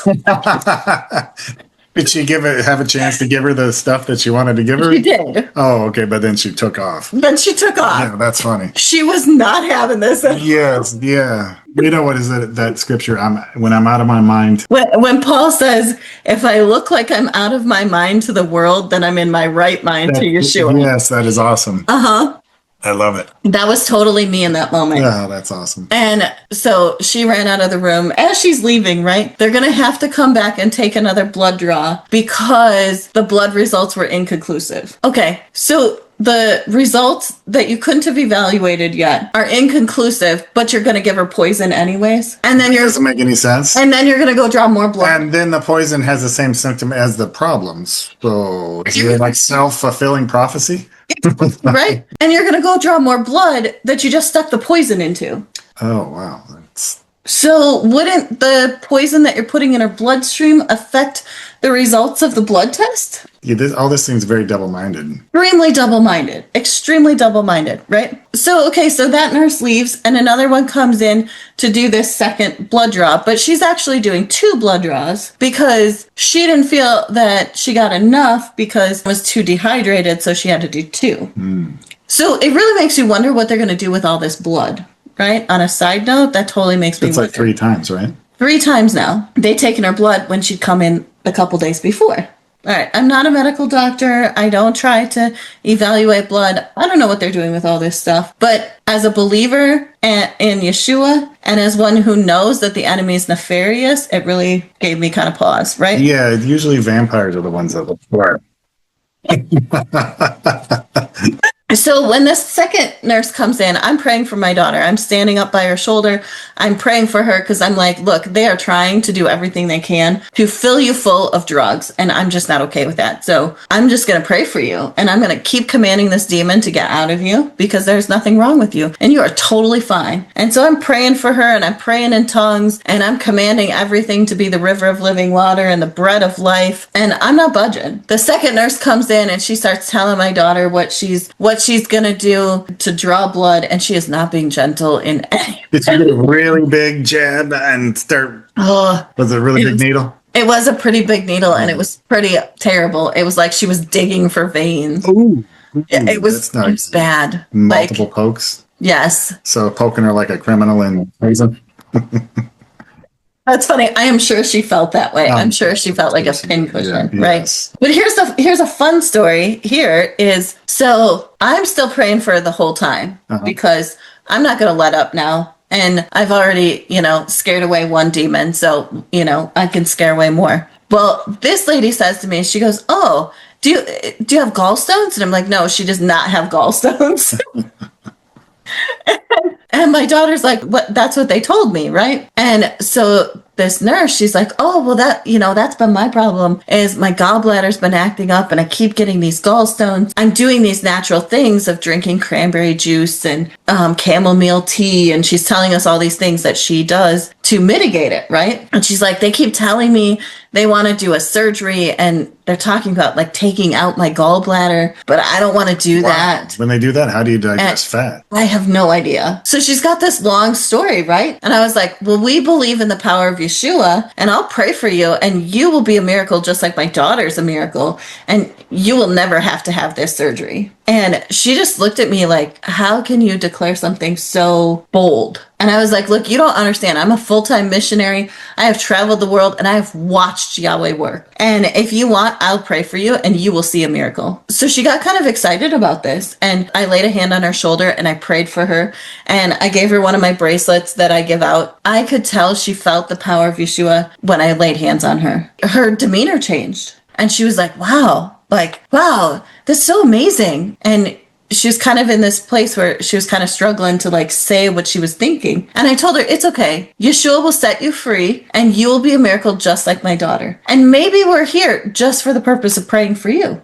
Did she have a chance to give her the stuff that she wanted to give her? She did. Oh, okay, but then she took off. Then she took off. Yeah, that's funny. She was not having this. Yes, yeah. You know what is that scripture? When I'm out of my mind. When Paul says, if I look like I'm out of my mind to the world, then I'm in my right mind to Yahshua. Yes, that is awesome. Uh-huh. I love it. That was totally me in that moment. Yeah, that's awesome. And so she ran out of the room. As she's leaving, right, they're going to have to come back and take another blood draw because the blood results were inconclusive. Okay, so the results that you couldn't have evaluated yet are inconclusive, but you're going to give her poison anyways. And then It doesn't make any sense. and then you're going to go draw more blood. And then the poison has the same symptom as the problems. So is it like self-fulfilling prophecy? Right? And you're going to go draw more blood that you just stuck the poison into. Oh, wow. That's... So wouldn't the poison that you're putting in her bloodstream affect the results of the blood test? Yeah, all this seems very double-minded. Extremely double-minded, right? So, okay, so that nurse leaves and another one comes in to do this second blood draw, but she's actually doing 2 blood draws because she didn't feel that she got enough because it was too dehydrated, so she had to do 2. So it really makes you wonder what they're going to do with all this blood, right? On a side note, that totally makes me It's wonder. like 3 times, right? 3 times now. They'd taken her blood when she'd come in a couple days before. All right, I'm not a medical doctor. I don't try to evaluate blood. I don't know what they're doing with all this stuff. But as a believer in Yahshua and as one who knows that the enemy is nefarious, it really gave me kind of pause, right? Yeah, usually vampires are the ones that look for it. So when this second nurse comes in, I'm praying for my daughter. I'm standing up by her shoulder. I'm praying for her because I'm like, look, they are trying to do everything they can to fill you full of drugs. And I'm just not okay with that. So I'm just going to pray for you. And I'm going to keep commanding this demon to get out of you because there's nothing wrong with you. And you are totally fine. And so I'm praying for her and I'm praying in tongues and I'm commanding everything to be the river of living water and the bread of life. And I'm not budging. The second nurse comes in and she starts telling my daughter what she's gonna do to draw blood, and she is not being gentle in any. Did you get a really big jab and start? Was it a really big needle? It was a pretty big needle, and it was pretty terrible. It was like she was digging for veins. Ooh, It was bad. Multiple pokes. Yes. So poking her like a criminal in prison. That's funny. I am sure she felt that way. I'm sure she felt like a pincushion, right? Yes. But here's a fun story. Here is, so I'm still praying for her the whole time because I'm not going to let up now. And I've already, scared away one demon. So, I can scare away more. Well, this lady says to me, she goes, oh, do you have gallstones? And I'm like, no, she does not have gallstones. And my daughter's like, what? That's what they told me, right? And so this nurse, she's like, oh, well, that's been my problem is my gallbladder's been acting up and I keep getting these gallstones. I'm doing these natural things of drinking cranberry juice and chamomile tea. And she's telling us all these things that she does to mitigate it, right? And she's like, they keep telling me they want to do a surgery and they're talking about like taking out my gallbladder, but I don't want to do that. When they do that, how do you digest fat? I have no idea. So she's got this long story, right? And I was like, well, we believe in the power of Yahshua and I'll pray for you and you will be a miracle just like my daughter's a miracle and you will never have to have this surgery. And she just looked at me like, how can you declare something so bold? And I was like, look, you don't understand. I'm a full-time missionary. I have traveled the world and I have watched Yahweh work. And if you want, I'll pray for you and you will see a miracle. So she got kind of excited about this. And I laid a hand on her shoulder and I prayed for her. And I gave her one of my bracelets that I give out. I could tell she felt the power of Yahshua when I laid hands on her. Her demeanor changed. And she was like, wow, that's so amazing. And she was kind of in this place where she was kind of struggling to like say what she was thinking. And I told her, it's okay. Yahshua will set you free and you will be a miracle just like my daughter. And maybe we're here just for the purpose of praying for you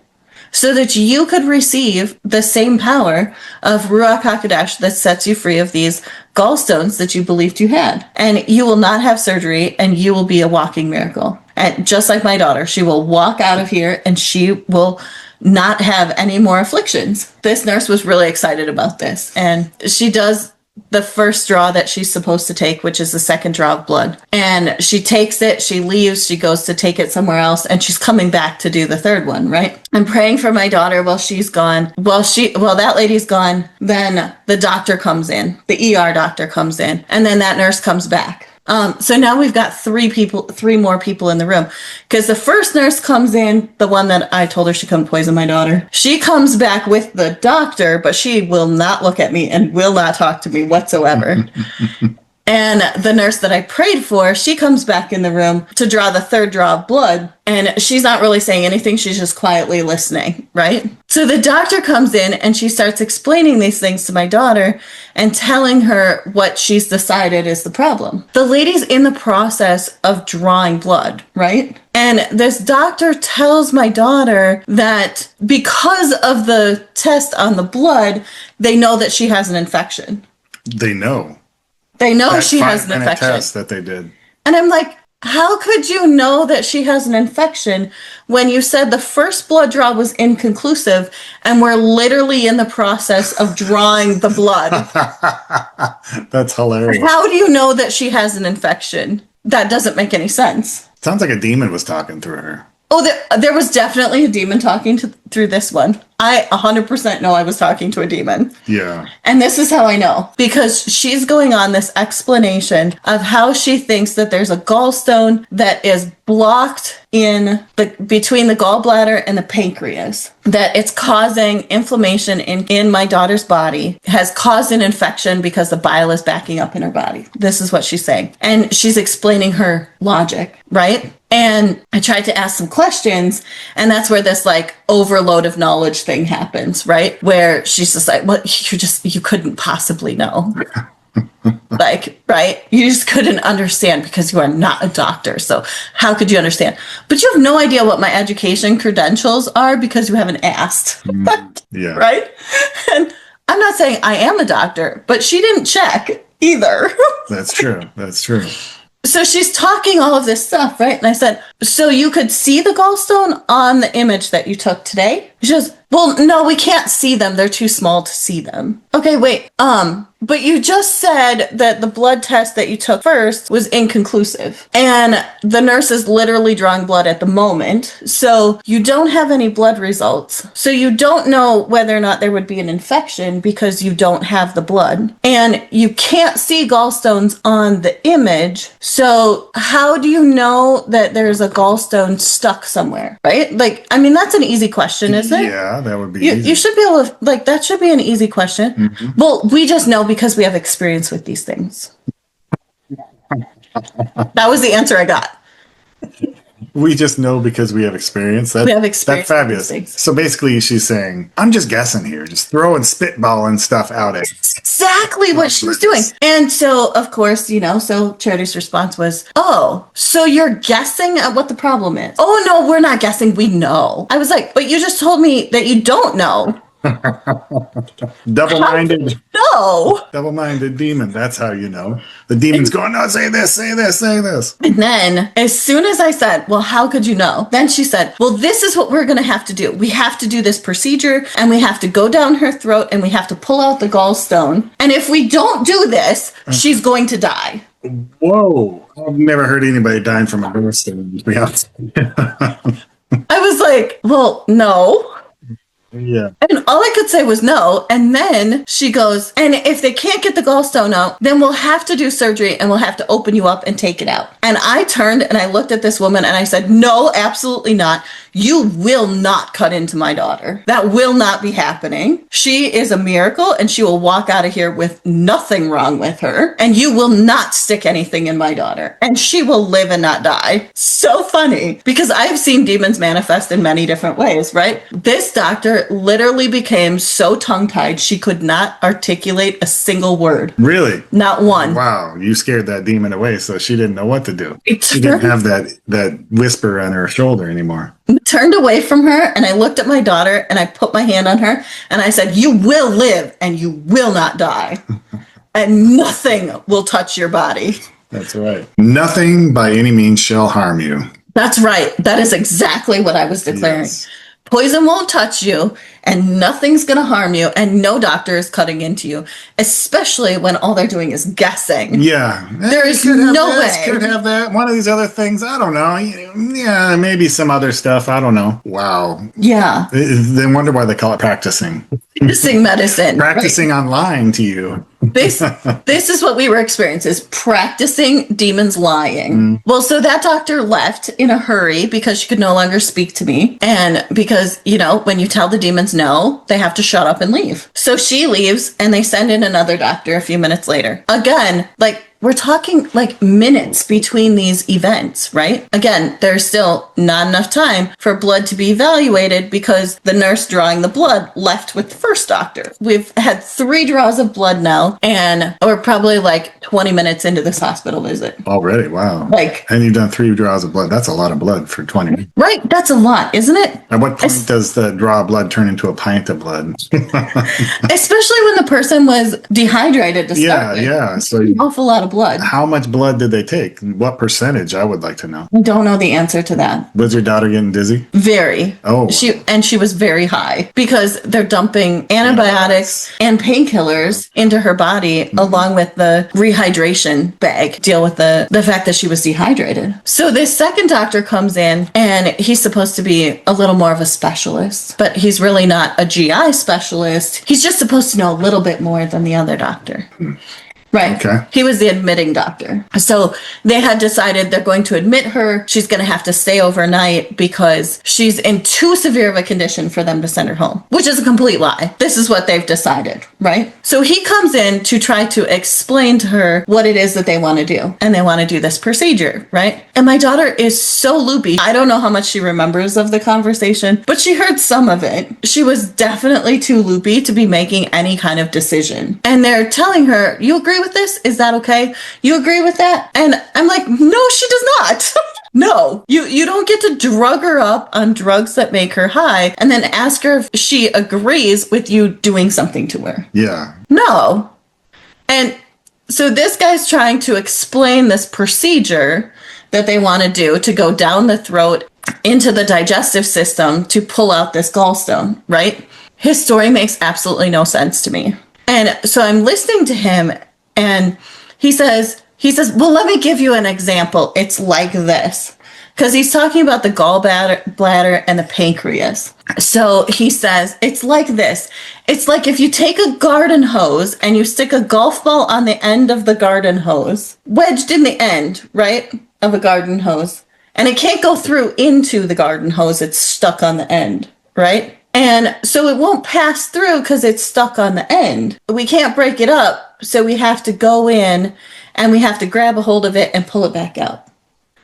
so that you could receive the same power of Ruach HaKodesh that sets you free of these gallstones that you believed you had. And you will not have surgery and you will be a walking miracle. And just like my daughter, she will walk out of here and she will not have any more afflictions. This nurse was really excited about this. And she does the first draw that she's supposed to take, which is the second draw of blood. And she takes it, she leaves, she goes to take it somewhere else, and she's coming back to do the third one, right? I'm praying for my daughter while she's gone. While that lady's gone, then the doctor comes in, the ER doctor comes in, and then that nurse comes back. So now we've got three more people in the room because the first nurse comes in, the one that I told her she couldn't poison my daughter. She comes back with the doctor, but she will not look at me and will not talk to me whatsoever. And the nurse that I prayed for, she comes back in the room to draw the third draw of blood. And she's not really saying anything. She's just quietly listening, right? So the doctor comes in and she starts explaining these things to my daughter and telling her what she's decided is the problem. The lady's in the process of drawing blood, right? And this doctor tells my daughter that because of the test on the blood, they know that she has an infection. They know. They know she has an infection. Test that they did. And I'm like, how could you know that she has an infection when you said the first blood draw was inconclusive and we're literally in the process of drawing the blood? That's hilarious. How do you know that she has an infection? That doesn't make any sense. Sounds like a demon was talking through her. Oh, there was definitely a demon talking through this one. I 100% know I was talking to a demon. Yeah. And this is how I know. Because she's going on this explanation of how she thinks that there's a gallstone that is blocked between the gallbladder and the pancreas. That it's causing inflammation in my daughter's body, has caused an infection because the bile is backing up in her body. This is what she's saying. And she's explaining her logic, right? And I tried to ask some questions, and that's where this like overload of knowledge thing happens, right? Where she's just like, well, you couldn't possibly know. Like, right? You just couldn't understand because you are not a doctor. So how could you understand? But you have no idea what my education credentials are because you haven't asked. Yeah. Right? And I'm not saying I am a doctor, but she didn't check either. That's true. That's true. So she's talking all of this stuff, right? And I said, so you could see the gallstone on the image that you took today? She goes, well, no, we can't see them. They're too small to see them. Okay, wait. But you just said that the blood test that you took first was inconclusive. And the nurse is literally drawing blood at the moment. So you don't have any blood results. So you don't know whether or not there would be an infection because you don't have the blood. And you can't see gallstones on the image. So how do you know that there's a gallstone stuck somewhere, right? Like, I mean, that's an easy question, isn't it? Yeah, that would be easy. You should be able to, like, that should be an easy question. Mm-hmm. Well, we just know because we have experience with these things. That was the answer I got. We just know because we have experience. We have experience. That's fabulous. So basically, she's saying, I'm just guessing here, just throwing spitballing stuff out at That's exactly what she was doing. And so, of course, so Charity's response was, oh, so you're guessing at what the problem is? Oh, no, we're not guessing. We know. I was like, but you just told me that you don't know. Double-minded. No. Double-minded demon. That's how you know. The demon's going, no, say this, say this, say this. And then as soon as I said, well, how could you know? Then she said, well, this is what we're going to have to do. We have to do this procedure and we have to go down her throat and we have to pull out the gallstone. And if we don't do this, she's going to die. Whoa. I've never heard anybody dying from a gallstone, to be honest. I was like, well, no. Yeah. And all I could say was no. And then she goes, and if they can't get the gallstone out, then we'll have to do surgery and we'll have to open you up and take it out. And I turned and I looked at this woman and I said, no, absolutely not. You will not cut into my daughter. That will not be happening. She is a miracle and she will walk out of here with nothing wrong with her. And you will not stick anything in my daughter. And she will live and not die. So funny because I've seen demons manifest in many different ways, right? This doctor literally became so tongue-tied she could not articulate a single word. Really? Not one. Wow, you scared that demon away, so she didn't know what to do. She Turned didn't have that whisper on her shoulder anymore. Away from her and I looked at my daughter and I put my hand on her and I said, you will live and you will not die. And nothing will touch your body. That's right. Nothing by any means shall harm you. That's right. That is exactly what I was declaring. Yes. Poison won't touch you and nothing's going to harm you and no doctor is cutting into you, especially when all they're doing is guessing. Yeah. There is no way. Could have that. One of these other things. I don't know. Yeah, maybe some other stuff. I don't know. Wow. Yeah. They wonder why they call it practicing. Practicing medicine. Practicing on lying to you. This is what we were experiencing, is practicing demons lying. Mm. Well, so that doctor left in a hurry because she could no longer speak to me. And because, when you tell the demons no, they have to shut up and leave. So she leaves and they send in another doctor a few minutes later. Again, like we're talking like minutes between these events, right? Again, there's still not enough time for blood to be evaluated because the nurse drawing the blood left with the first doctor. We've had 3 draws of blood now, and we're probably like 20 minutes into this hospital visit. Already, wow. Like, and you've done 3 draws of blood. That's a lot of blood for 20 minutes. Right? That's a lot, isn't it? At what point does the draw of blood turn into a pint of blood? Especially when the person was dehydrated to start with. Yeah. So an awful lot of blood. how much blood did they take? What percentage? I would like to know. I don't know the answer to that. Was your daughter getting dizzy? Very. Oh. She was very high because they're dumping antibiotics and painkillers into her body along with the rehydration bag. Deal with the fact that she was dehydrated. So this second doctor comes in and he's supposed to be a little more of a specialist, but he's really not a GI specialist. He's just supposed to know a little bit more than the other doctor. Right. Okay. He was the admitting doctor. So they had decided they're going to admit her. She's going to have to stay overnight because she's in too severe of a condition for them to send her home, which is a complete lie. This is what they've decided, right? So he comes in to try to explain to her what it is that they want to do. And they want to do this procedure, right? And my daughter is so loopy. I don't know how much she remembers of the conversation, but she heard some of it. She was definitely too loopy to be making any kind of decision. And they're telling her, you agree with this? Is that okay? You agree with that? And I'm like, no, she does not. No, you don't get to drug her up on drugs that make her high and then ask her if she agrees with you doing something to her. Yeah. No. And so this guy's trying to explain this procedure that they want to do to go down the throat into the digestive system to pull out this gallstone, right? His story makes absolutely no sense to me. And so I'm listening to him and he says, well, let me give you an example. It's like this. Because he's talking about the gallbladder and the pancreas. So he says, it's like this. It's like if you take a garden hose and you stick a golf ball on the end of the garden hose, wedged in the end, right, of a garden hose. And it can't go through into the garden hose. It's stuck on the end, right? And so it won't pass through because it's stuck on the end. We can't break it up. So we have to go in and we have to grab a hold of it and pull it back out.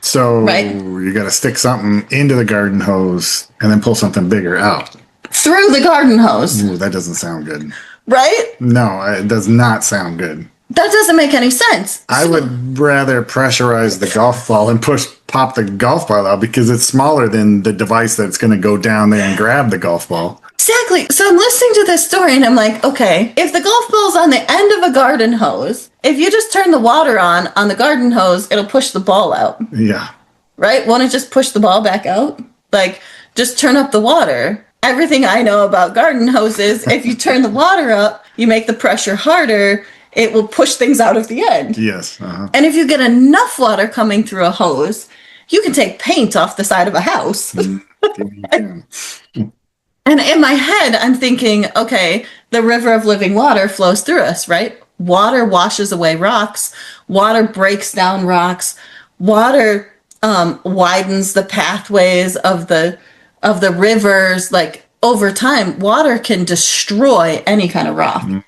So right? You got to stick something into the garden hose and then pull something bigger out. Through the garden hose. Ooh, that doesn't sound good. Right? No, it does not sound good. That doesn't make any sense. I would rather pressurize the golf ball and pop the golf ball out because it's smaller than the device that's going to go down there and grab the golf ball. Exactly. So I'm listening to this story and I'm like, okay, if the golf ball's on the end of a garden hose, if you just turn the water on the garden hose, it'll push the ball out. Yeah. Right? Won't it just push the ball back out? Like, just turn up the water. Everything I know about garden hoses, if you turn the water up, you make the pressure harder, it will push things out of the end. Yes. Uh-huh. And if you get enough water coming through a hose, you can take paint off the side of a house. And in my head, I'm thinking, okay, the river of living water flows through us, right? Water washes away rocks. Water breaks down rocks. Water widens the pathways of the rivers. Like over time, water can destroy any kind of rock. Mm-hmm.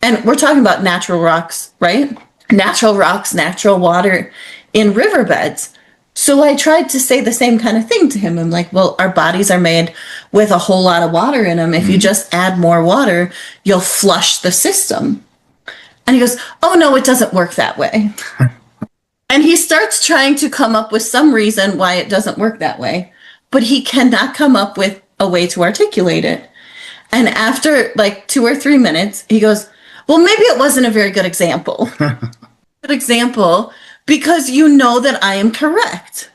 And we're talking about natural rocks, right? Natural rocks, natural water in riverbeds. So I tried to say the same kind of thing to him. I'm like, well, our bodies are made with a whole lot of water in them. If you just add more water, you'll flush the system. And he goes, oh, no, it doesn't work that way. And he starts trying to come up with some reason why it doesn't work that way. But he cannot come up with a way to articulate it. And after like 2 or 3 minutes, he goes, well, maybe it wasn't a very good example. Good example. Because you know that I am correct.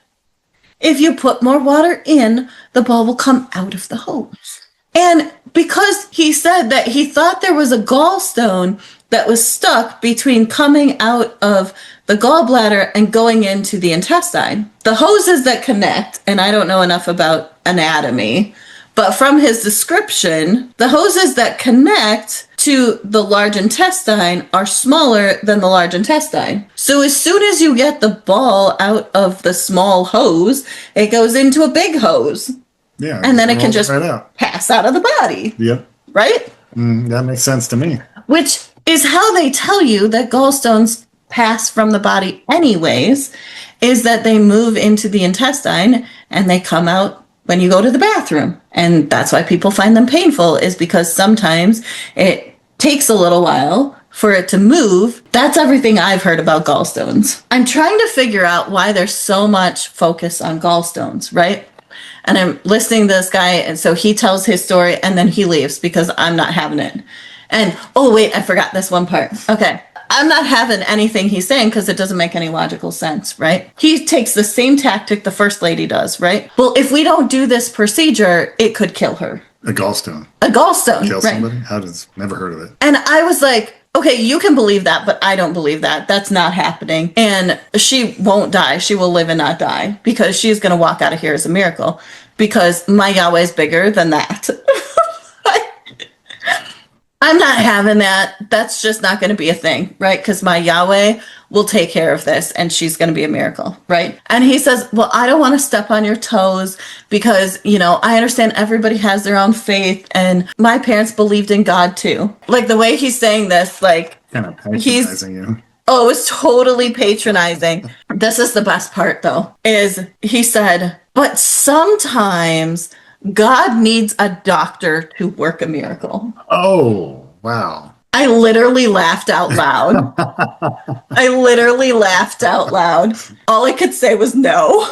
If you put more water in, the ball will come out of the hose. And because he said that he thought there was a gallstone that was stuck between coming out of the gallbladder and going into the intestine, the hoses that connect, and I don't know enough about anatomy, but from his description, the hoses that connect to the large intestine are smaller than the large intestine. So as soon as you get the ball out of the small hose, it goes into a big hose. Yeah. And then it can just right pass out of the body. Yep. Right? That makes sense to me. Which is how they tell you that gallstones pass from the body anyways, is that they move into the intestine and they come out when you go to the bathroom. And that's why people find them painful, is because sometimes it takes a little while for it to move. That's everything I've heard about gallstones. I'm trying to figure out why there's so much focus on gallstones, right? And I'm listening to this guy, and so he tells his story, and then he leaves because I'm not having it. And, oh, wait, I forgot this one part. Okay. I'm not having anything he's saying because it doesn't make any logical sense, right? He takes the same tactic the first lady does, right? Well, if we don't do this procedure, it could kill her. A gallstone. A gallstone, Kill right? somebody? How does, never heard of it. And I was like, okay, you can believe that, but I don't believe that. That's not happening. And she won't die. She will live and not die because she's going to walk out of here as a miracle because my Yahweh is bigger than that. I'm not having that. That's just not going to be a thing, right? Because my Yahweh will take care of this and she's going to be a miracle, right? And he says, well, I don't want to step on your toes because, you know, I understand everybody has their own faith and my parents believed in God too. Like the way he's saying this, like Kind of patronizing you. Oh, it was totally patronizing. This is the best part though, is he said, but sometimes God needs a doctor to work a miracle. Oh, wow. I literally laughed out loud. I literally laughed out loud. All I could say was no.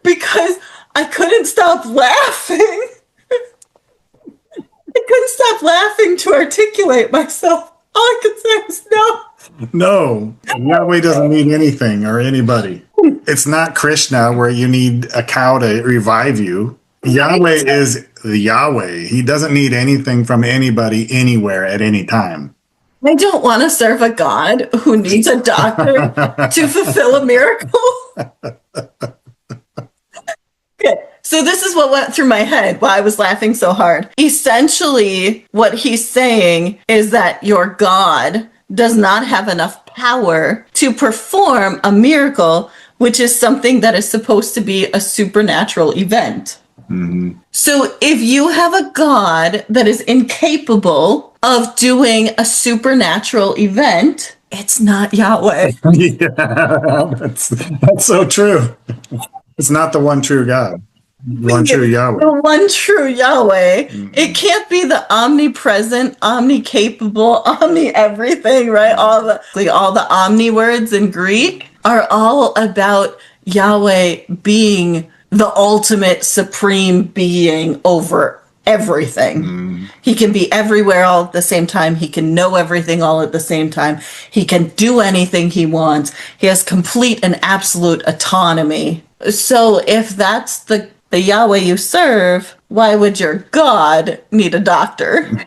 Because I couldn't stop laughing. I couldn't stop laughing to articulate myself. All I could say was no. No, Yahweh doesn't need anything or anybody. It's not Krishna where you need a cow to revive you. Yahweh is the Yahweh. He doesn't need anything from anybody anywhere at any time. I don't want to serve a God who needs a doctor to fulfill a miracle. Okay, so this is what went through my head while I was laughing so hard. Essentially, what he's saying is that your God does not have enough power to perform a miracle, which is something that is supposed to be a supernatural event. Mm-hmm. So if you have a God that is incapable of doing a supernatural event, it's not Yahweh. Yeah, that's so true. It's not the one true God. One true Yahweh. The one true Yahweh. Mm-hmm. It can't be the omnipresent, omnicapable, omni-everything, right? All the omni words in Greek are all about Yahweh being the ultimate supreme being over everything. Mm. He can be everywhere all at the same time. He can know everything all at the same time. He can do anything he wants. He has complete and absolute autonomy. So if that's the Yahweh you serve, why would your God need a doctor?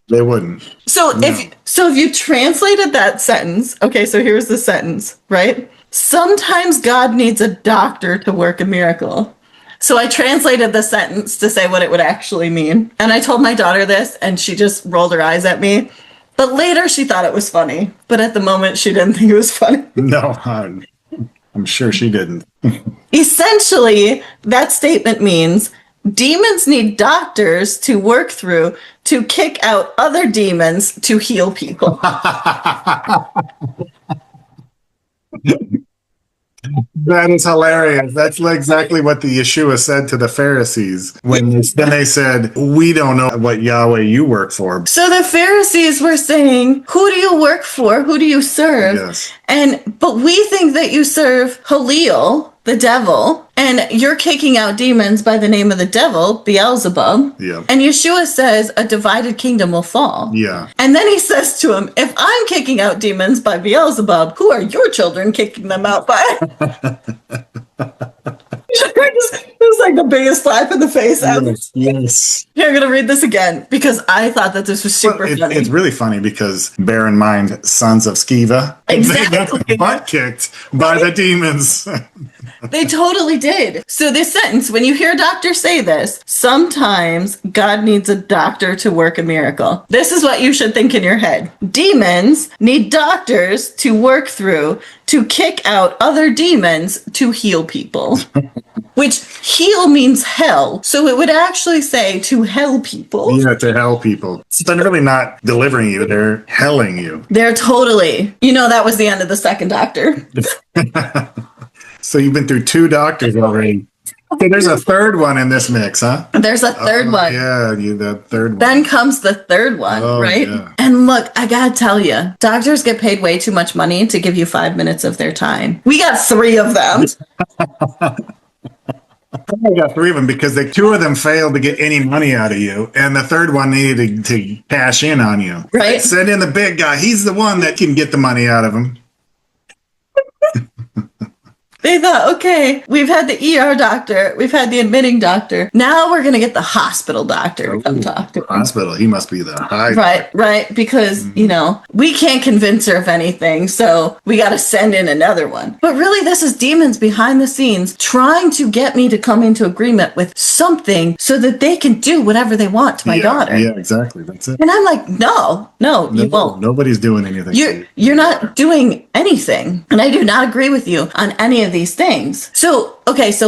They wouldn't. So no. if you translated that sentence, okay, so here's the sentence, right? Sometimes God needs a doctor to work a miracle. So I translated the sentence to say what it would actually mean. And I told my daughter this, and she just rolled her eyes at me. But later she thought it was funny. But at the moment, she didn't think it was funny. No, I'm sure she didn't. Essentially, that statement means demons need doctors to work through to kick out other demons to heal people. That is hilarious. That's exactly what the Yahshua said to the Pharisees when they said, we don't know what Yahweh you work for. So the Pharisees were saying, who do you work for? Who do you serve? Yes. But we think that you serve Halil, the devil, and you're kicking out demons by the name of the devil, Beelzebub. Yeah. And Yahshua says a divided kingdom will fall. Yeah. And then he says to him, if I'm kicking out demons by Beelzebub, who are your children kicking them out by? It was like the biggest slap in the face ever. Yes. Here, I'm going to read this again because I thought that this was super funny. It's really funny because bear in mind, sons of Sceva, exactly. They got butt kicked by the demons. They totally did. So this sentence, when you hear a doctor say this, sometimes God needs a doctor to work a miracle. This is what you should think in your head. Demons need doctors to work through to kick out other demons to heal people. Which heal means hell. So it would actually say to hell people. Yeah, to hell people. So they're really not delivering you, they're helling you. They're totally, that was the end of the second doctor. So you've been through 2 doctors already. Okay, there's a third one in this mix, huh? There's a third one. Yeah, the third one. Then comes the third one, right? Yeah. And look, I gotta tell you, doctors get paid way too much money to give you 5 minutes of their time. We got 3 of them. I got 3 of them because 2 of them failed to get any money out of you, and the third one needed to cash in on you. Right. Send in the big guy. He's the one that can get the money out of him. They thought, okay, we've had the ER doctor, we've had the admitting doctor. Now we're going to get the hospital doctor to come talk to him. Hospital, he must be the high. Right. Because, we can't convince her of anything, so we got to send in another one. But really, this is demons behind the scenes trying to get me to come into agreement with something so that they can do whatever they want to my daughter. Yeah, exactly. That's it. And I'm like, no, you won't. Nobody's doing anything. You're not doing anything. And I do not agree with you on any of these things. So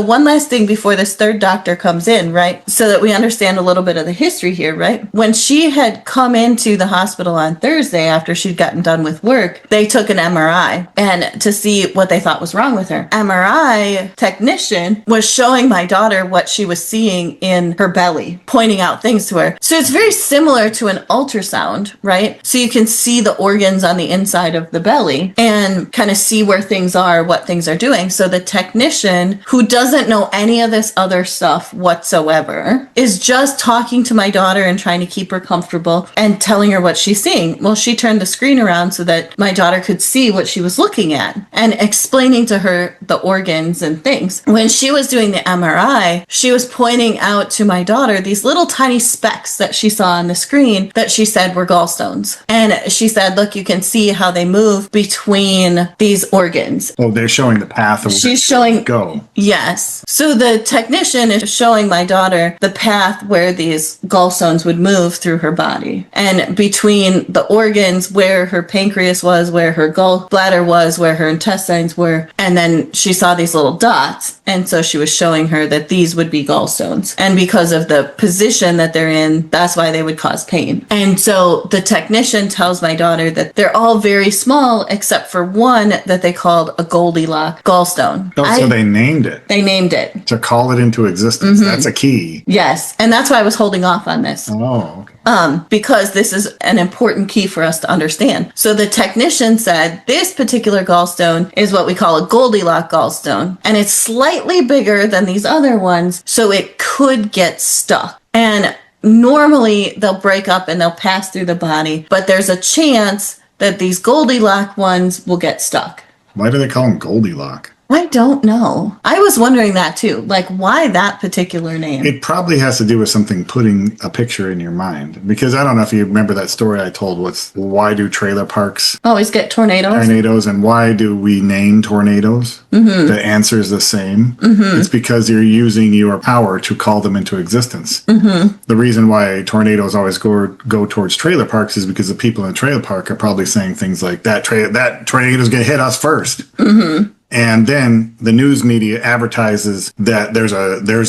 one last thing before this third doctor comes in, right? So that we understand a little bit of the history here, right? When she had come into the hospital on Thursday after she'd gotten done with work, they took an MRI and to see what they thought was wrong with her. MRI technician was showing my daughter what she was seeing in her belly, pointing out things to her. So it's very similar to an ultrasound, right? So you can see the organs on the inside of the belly and kind of see where things are, what things are doing. So the technician who doesn't know any of this other stuff whatsoever is just talking to my daughter and trying to keep her comfortable and telling her what she's seeing. Well, she turned the screen around so that my daughter could see what she was looking at and explaining to her the organs and things. When she was doing the MRI, she was pointing out to my daughter these little tiny specks that she saw on the screen that she said were gallstones. And she said, look, you can see how they move between these organs. Oh, they're showing the path of She's showing go. Yes. So the technician is showing my daughter the path where these gallstones would move through her body. And between the organs where her pancreas was, where her gallbladder was, where her intestines were. And then she saw these little dots. And so she was showing her that these would be gallstones. And because of the position that they're in, that's why they would cause pain. And so the technician tells my daughter that they're all very small except for one that they called a Goldilocks gallstone. Oh, so they named it. They named it. To call it into existence. Mm-hmm. That's a key. Yes. And that's why I was holding off on this. Oh, okay. Because this is an important key for us to understand. So the technician said this particular gallstone is what we call a Goldilocks gallstone. And it's slightly bigger than these other ones, so it could get stuck. And normally they'll break up and they'll pass through the body, but there's a chance that these Goldilocks ones will get stuck. Why do they call them Goldilocks? I don't know. I was wondering that too. Like, why that particular name? It probably has to do with something putting a picture in your mind. Because I don't know if you remember that story I told. Why do trailer parks always get tornadoes? Tornadoes, and why do we name tornadoes? Mm-hmm. The answer is the same. Mm-hmm. It's because you're using your power to call them into existence. Mm-hmm. The reason why tornadoes always go towards trailer parks is because the people in the trailer park are probably saying things like, that tornado's going to hit us first. Mm-hmm. And then the news media advertises that there's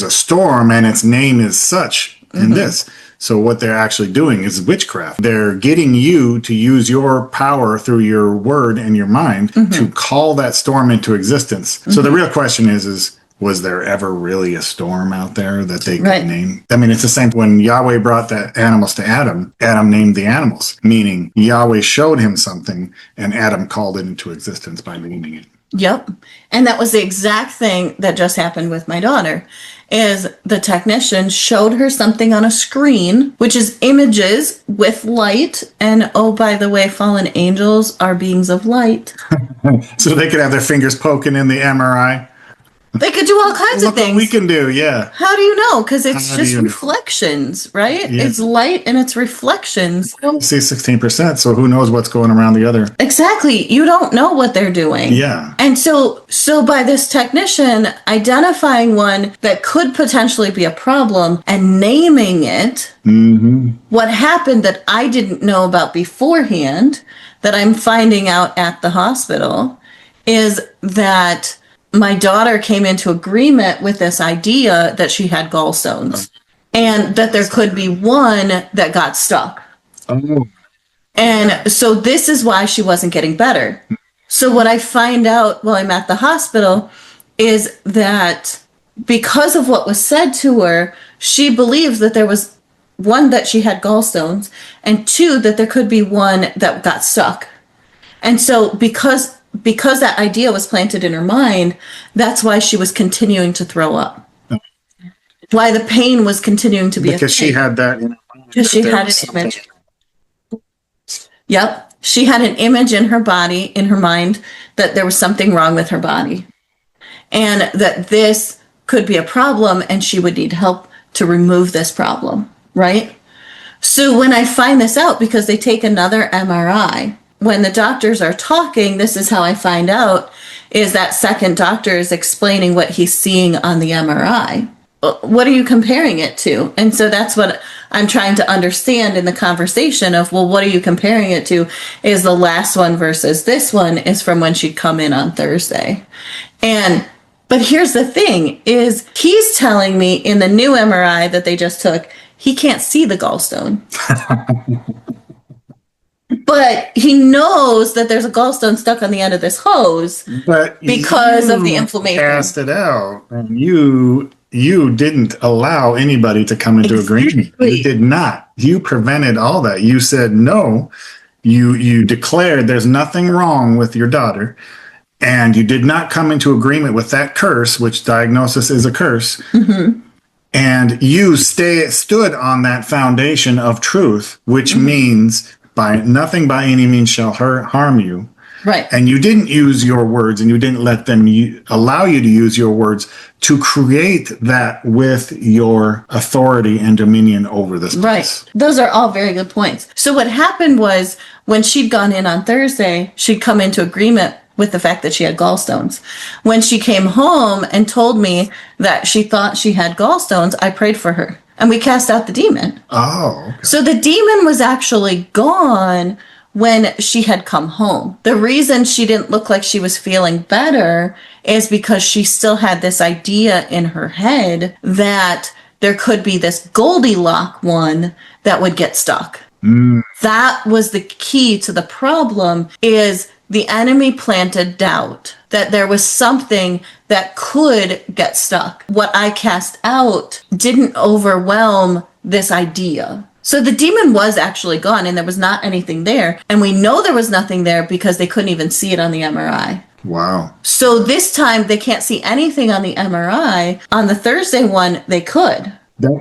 a storm and its name is such in this. So what they're actually doing is witchcraft. They're getting you to use your power through your word and your mind to call that storm into existence. So the real question is was there ever really a storm out there that they could name? I mean, it's the same when Yahweh brought the animals to Adam. Adam named the animals, meaning Yahweh showed him something and Adam called it into existence by naming it. Yep. And that was the exact thing that just happened with my daughter, is the technician showed her something on a screen, which is images with light. And oh, by the way, fallen angels are beings of light. So they could have their fingers poking in the MRI. They could do all kinds of things. What we can do, yeah. How do you know? Because it's just reflections, right? Yeah. It's light and it's reflections. I see 16%, so who knows what's going around the other. Exactly. You don't know what they're doing. Yeah. And so by this technician identifying one that could potentially be a problem and naming it, what happened that I didn't know about beforehand, that I'm finding out at the hospital, is that my daughter came into agreement with this idea that she had gallstones and that there could be one that got stuck. Oh, And so this is why she wasn't getting better. So what I find out while I'm at the hospital is that because of what was said to her, she believes that there was one, that she had gallstones, and two, that there could be one that got stuck. And so because that idea was planted in her mind, that's why she was continuing to throw up. Why the pain was continuing to be because she had that in her mind. Because she There had was an something. image. Yep. She had an image in her body, in her mind, that there was something wrong with her body. And that this could be a problem and she would need help to remove this problem, right? So when I find this out, because they take another MRI, when the doctors are talking, this is how I find out, is that second doctor is explaining what he's seeing on the MRI. What are you comparing it to? And so that's what I'm trying to understand in the conversation of, well, what are you comparing it to? Is the last one versus this one is from when she'd come in on Thursday. But here's the thing, is he's telling me in the new MRI that they just took, he can't see the gallstone. But he knows that there's a gallstone stuck on the end of this hose, But because of the you inflammation. Cast it out, and you didn't allow anybody to come into agreement. Exactly. You did not. You prevented all that. You said no. You declared there's nothing wrong with your daughter, and you did not come into agreement with that curse, which diagnosis is a curse. Mm-hmm. And you stood on that foundation of truth, which means by nothing by any means shall harm you. Right. And you didn't use your words, and you didn't let them allow you to use your words to create that with your authority and dominion over this place. Right. Those are all very good points. So what happened was, when she'd gone in on Thursday, she'd come into agreement with the fact that she had gallstones. When she came home and told me that she thought she had gallstones, I prayed for her and we cast out the demon. Oh. Okay. So the demon was actually gone when she had come home. The reason she didn't look like she was feeling better is because she still had this idea in her head that there could be this Goldilocks one that would get stuck. That was the key to the problem, is the enemy planted doubt that there was something that could get stuck. What I cast out didn't overwhelm this idea. So the demon was actually gone and there was not anything there. And we know there was nothing there because they couldn't even see it on the MRI. Wow. So this time they can't see anything on the MRI. On the Thursday one, they could.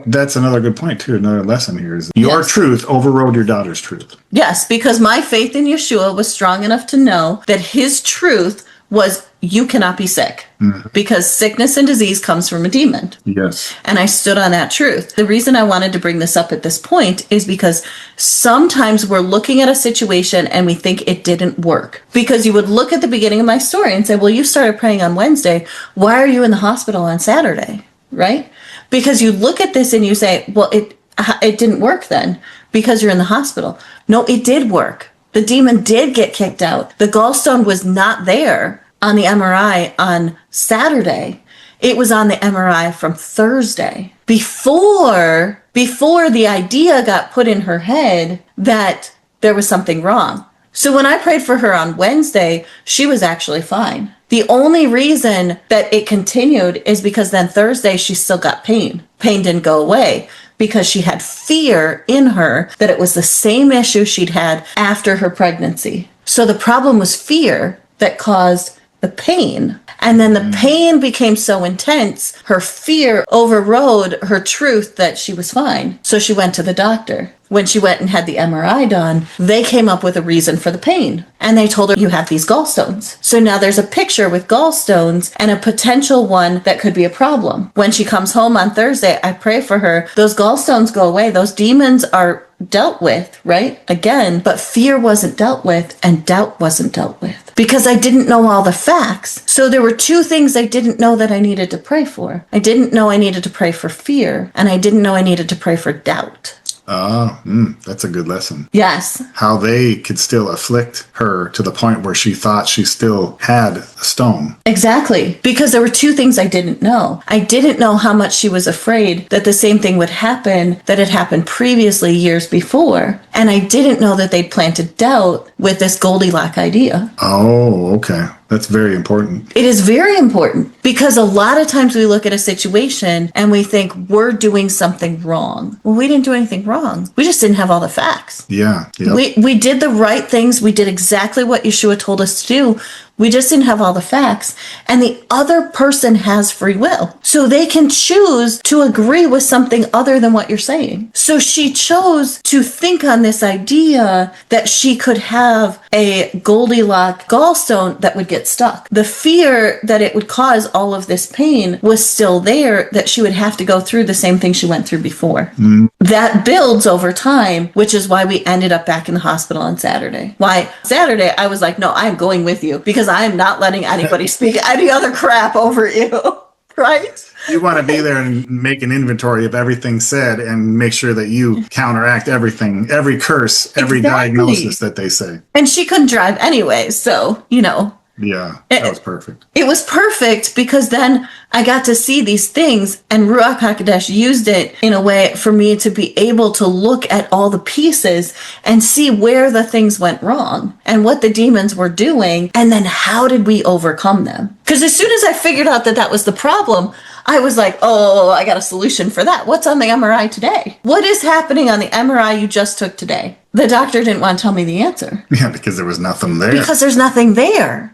That's another good point, too. Another lesson here is your Yes. truth overrode your daughter's truth. Yes, because my faith in Yahshua was strong enough to know that his truth was, you cannot be sick, because sickness and disease comes from a demon. Yes. And I stood on that truth. The reason I wanted to bring this up at this point is because sometimes we're looking at a situation and we think it didn't work. Because you would look at the beginning of my story and say, well, you started praying on Wednesday. Why are you in the hospital on Saturday? Right? Because you look at this and you say, well, it didn't work then because you're in the hospital. No, it did work. The demon did get kicked out. The gallstone was not there on the MRI on Saturday. It was on the MRI from Thursday. Before the idea got put in her head that there was something wrong. So when I prayed for her on Wednesday, she was actually fine. The only reason that it continued is because then Thursday she still got pain. Pain didn't go away because she had fear in her that it was the same issue she'd had after her pregnancy. So the problem was fear that caused the pain. And then the pain became so intense, her fear overrode her truth that she was fine. So she went to the doctor. When she went and had the MRI done, they came up with a reason for the pain. And they told her, you have these gallstones. So now there's a picture with gallstones and a potential one that could be a problem. When she comes home on Thursday, I pray for her. Those gallstones go away. Those demons are dealt with, right? Again, but fear wasn't dealt with and doubt wasn't dealt with because I didn't know all the facts. So there were two things I didn't know that I needed to pray for. I didn't know I needed to pray for fear, and I didn't know I needed to pray for doubt. That's a good lesson. Yes. How they could still afflict her to the point where she thought she still had a stone. Exactly. Because there were two things I didn't know. I didn't know how much she was afraid that the same thing would happen that had happened previously years before. And I didn't know that they'd planted doubt with this Goldilocks idea. Oh, okay. That's very important. It is very important because a lot of times we look at a situation and we think we're doing something wrong. Well, we didn't do anything wrong. We just didn't have all the facts. Yeah. Yep. We did the right things. We did exactly what Yahshua told us to do. We just didn't have all the facts. And the other person has free will. So they can choose to agree with something other than what you're saying. So she chose to think on this idea that she could have a Goldilocks gallstone that would get stuck. The fear that it would cause all of this pain was still there, that she would have to go through the same thing she went through before. That builds over time, which is why we ended up back in the hospital on Saturday. Why Saturday, I was like, no, I'm going with you because I am not letting anybody speak any other crap over you. Right? You want to be there and make an inventory of everything said and make sure that you counteract everything, every curse, every diagnosis that they say. And she couldn't drive anyway, so, Yeah, that was perfect. It was perfect because then I got to see these things, and Ruach HaKodesh used it in a way for me to be able to look at all the pieces and see where the things went wrong and what the demons were doing, and then how did we overcome them? Because as soon as I figured out that that was the problem, I was like, oh, I got a solution for that. What's on the MRI today? What is happening on the MRI you just took today? The doctor didn't want to tell me the answer. Yeah, because there was nothing there. Because there's nothing there.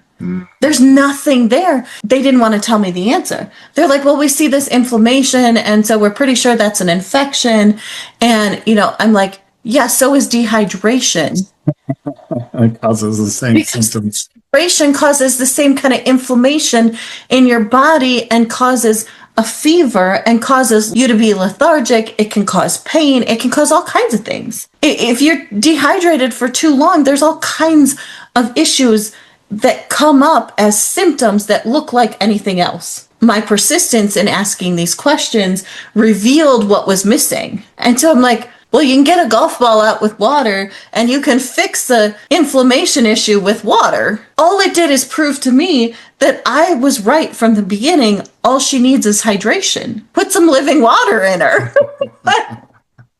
There's nothing there. They didn't want to tell me the answer. They're like, well, we see this inflammation, and so we're pretty sure that's an infection. And, I'm like, yeah, so is dehydration. It causes the same symptoms. Dehydration causes the same kind of inflammation in your body and causes a fever and causes you to be lethargic. It can cause pain. It can cause all kinds of things. If you're dehydrated for too long, there's all kinds of issues that come up as symptoms that look like anything else. My persistence in asking these questions revealed what was missing. And so I'm like, well, you can get a golf ball out with water and you can fix the inflammation issue with water. All it did is prove to me that I was right from the beginning. All she needs is hydration. Put some living water in her.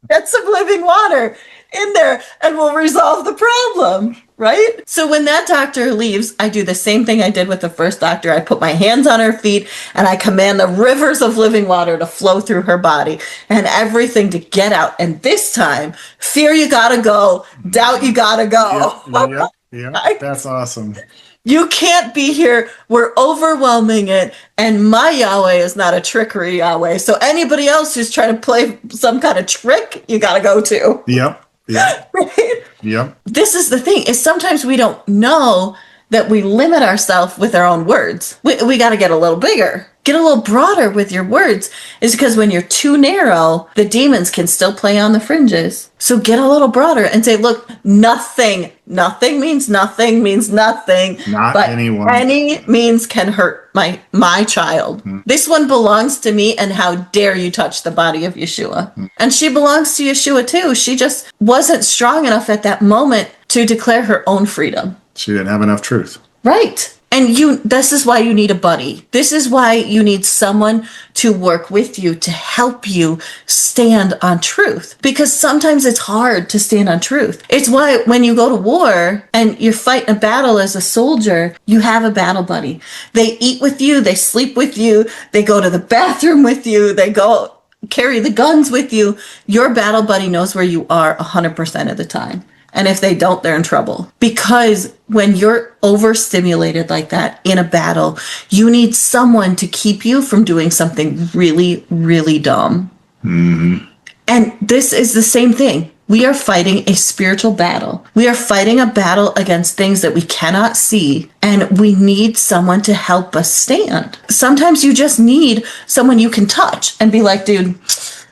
Get some living water in there and we'll resolve the problem. Right? So when that doctor leaves, I do the same thing I did with the first doctor. I put my hands on her feet and I command the rivers of living water to flow through her body and everything to get out. And this time, fear, you gotta go. Doubt, you gotta go. Yeah, that's awesome. You can't be here. We're overwhelming it. And my Yahweh is not a trickery Yahweh. So anybody else who's trying to play some kind of trick, you gotta go to. Yep. Yeah. Right? Yep. This is the thing, is sometimes we don't know that we limit ourselves with our own words. We got to get a little bigger, get a little broader with your words, is because when you're too narrow, the demons can still play on the fringes. So get a little broader and say, look, nothing means nothing means nothing. Not but anyone. Any means can hurt my child. This one belongs to me, and how dare you touch the body of Yahshua? And she belongs to Yahshua too. She just wasn't strong enough at that moment to declare her own freedom. She didn't have enough truth. Right. And this is why you need a buddy. This is why you need someone to work with you, to help you stand on truth. Because sometimes it's hard to stand on truth. It's why when you go to war and you're fighting a battle as a soldier, you have a battle buddy. They eat with you, they sleep with you, they go to the bathroom with you, they go carry the guns with you. Your battle buddy knows where you are 100% of the time. And if they don't, they're in trouble. Because when you're overstimulated like that in a battle, you need someone to keep you from doing something really, really dumb. Mm-hmm. And this is the same thing. We are fighting a spiritual battle. We are fighting a battle against things that we cannot see. And we need someone to help us stand. Sometimes you just need someone you can touch and be like, dude,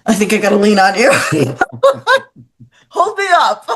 I think I got to lean on you. Hold me up.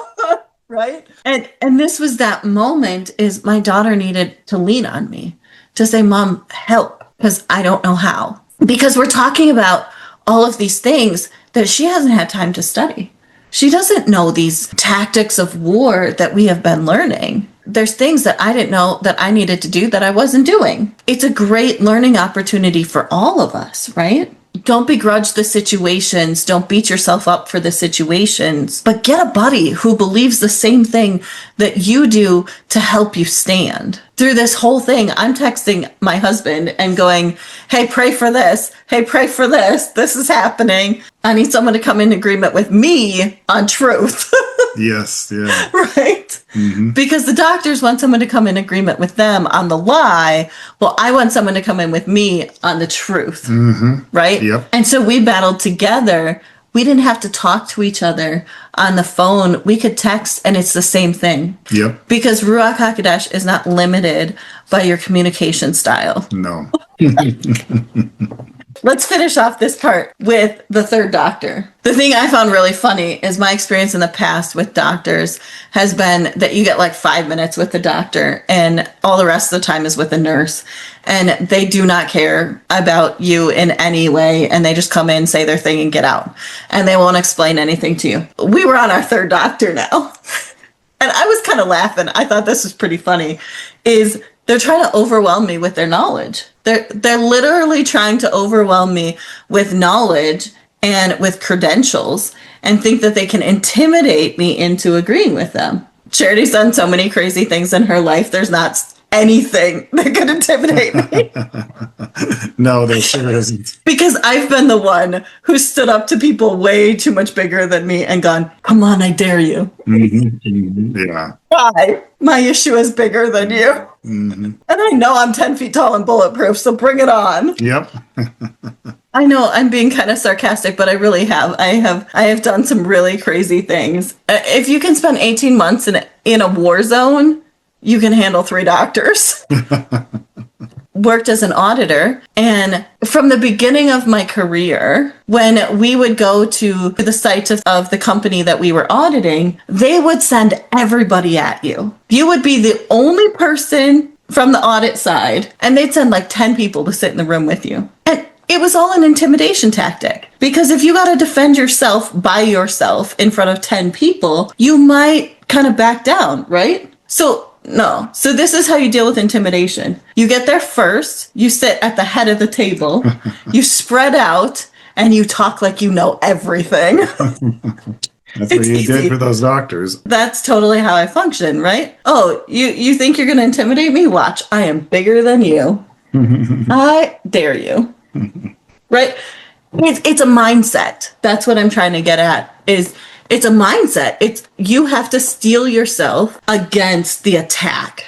Right? And this was that moment, is my daughter needed to lean on me to say, Mom, help, because I don't know how. Because we're talking about all of these things that she hasn't had time to study. She doesn't know these tactics of war that we have been learning. There's things that I didn't know that I needed to do that I wasn't doing. It's a great learning opportunity for all of us, right? Don't begrudge the situations. Don't beat yourself up for the situations, but get a buddy who believes the same thing that you do to help you stand. Through this whole thing, I'm texting my husband and going, hey, pray for this. Hey, pray for this. This is happening. I need someone to come in agreement with me on truth. Yes, yeah. Right? Mm-hmm. Because the doctors want someone to come in agreement with them on the lie. Well, I want someone to come in with me on the truth. Mm-hmm. Right? Yep. And so we battled together. We didn't have to talk to each other on the phone. We could text and it's the same thing. Yep. Because Ruach HaKodesh is not limited by your communication style. No. Let's finish off this part with the third doctor. The thing I found really funny is my experience in the past with doctors has been that you get like 5 minutes with the doctor and all the rest of the time is with the nurse. And they do not care about you in any way. And they just come in, say their thing and get out. And they won't explain anything to you. We were on our third doctor now. And I was kind of laughing. I thought this was pretty funny. They're trying to overwhelm me with their knowledge. They're literally trying to overwhelm me with knowledge and with credentials and think that they can intimidate me into agreeing with them. Charity's done so many crazy things in her life. There's not anything that could intimidate me. No, there sure isn't. Because I've been the one who stood up to people way too much bigger than me and gone, come on, I dare you. Mm-hmm. Mm-hmm. Yeah. Why? My Yahshua is bigger than you. Mm-hmm. And I know I'm 10 feet tall and bulletproof, so bring it on. Yep. I know I'm being kind of sarcastic, but I really have. I have done some really crazy things. If you can spend 18 months in a war zone, you can handle 3 doctors. Worked as an auditor, and from the beginning of my career, when we would go to the site of the company that we were auditing, they would send everybody at you. You would be the only person from the audit side, and they'd send like 10 people to sit in the room with you. And it was all an intimidation tactic, because if you got to defend yourself by yourself in front of 10 people, you might kind of back down, right? So this is how you deal with intimidation. You get there first, you sit at the head of the table, you spread out, and you talk like you know everything. That's what you did for those doctors. That's totally how I function, right? Oh, you think you're going to intimidate me? Watch, I am bigger than you. I dare you. Right? It's a mindset. That's what I'm trying to get at, it's a mindset. You have to steel yourself against the attack.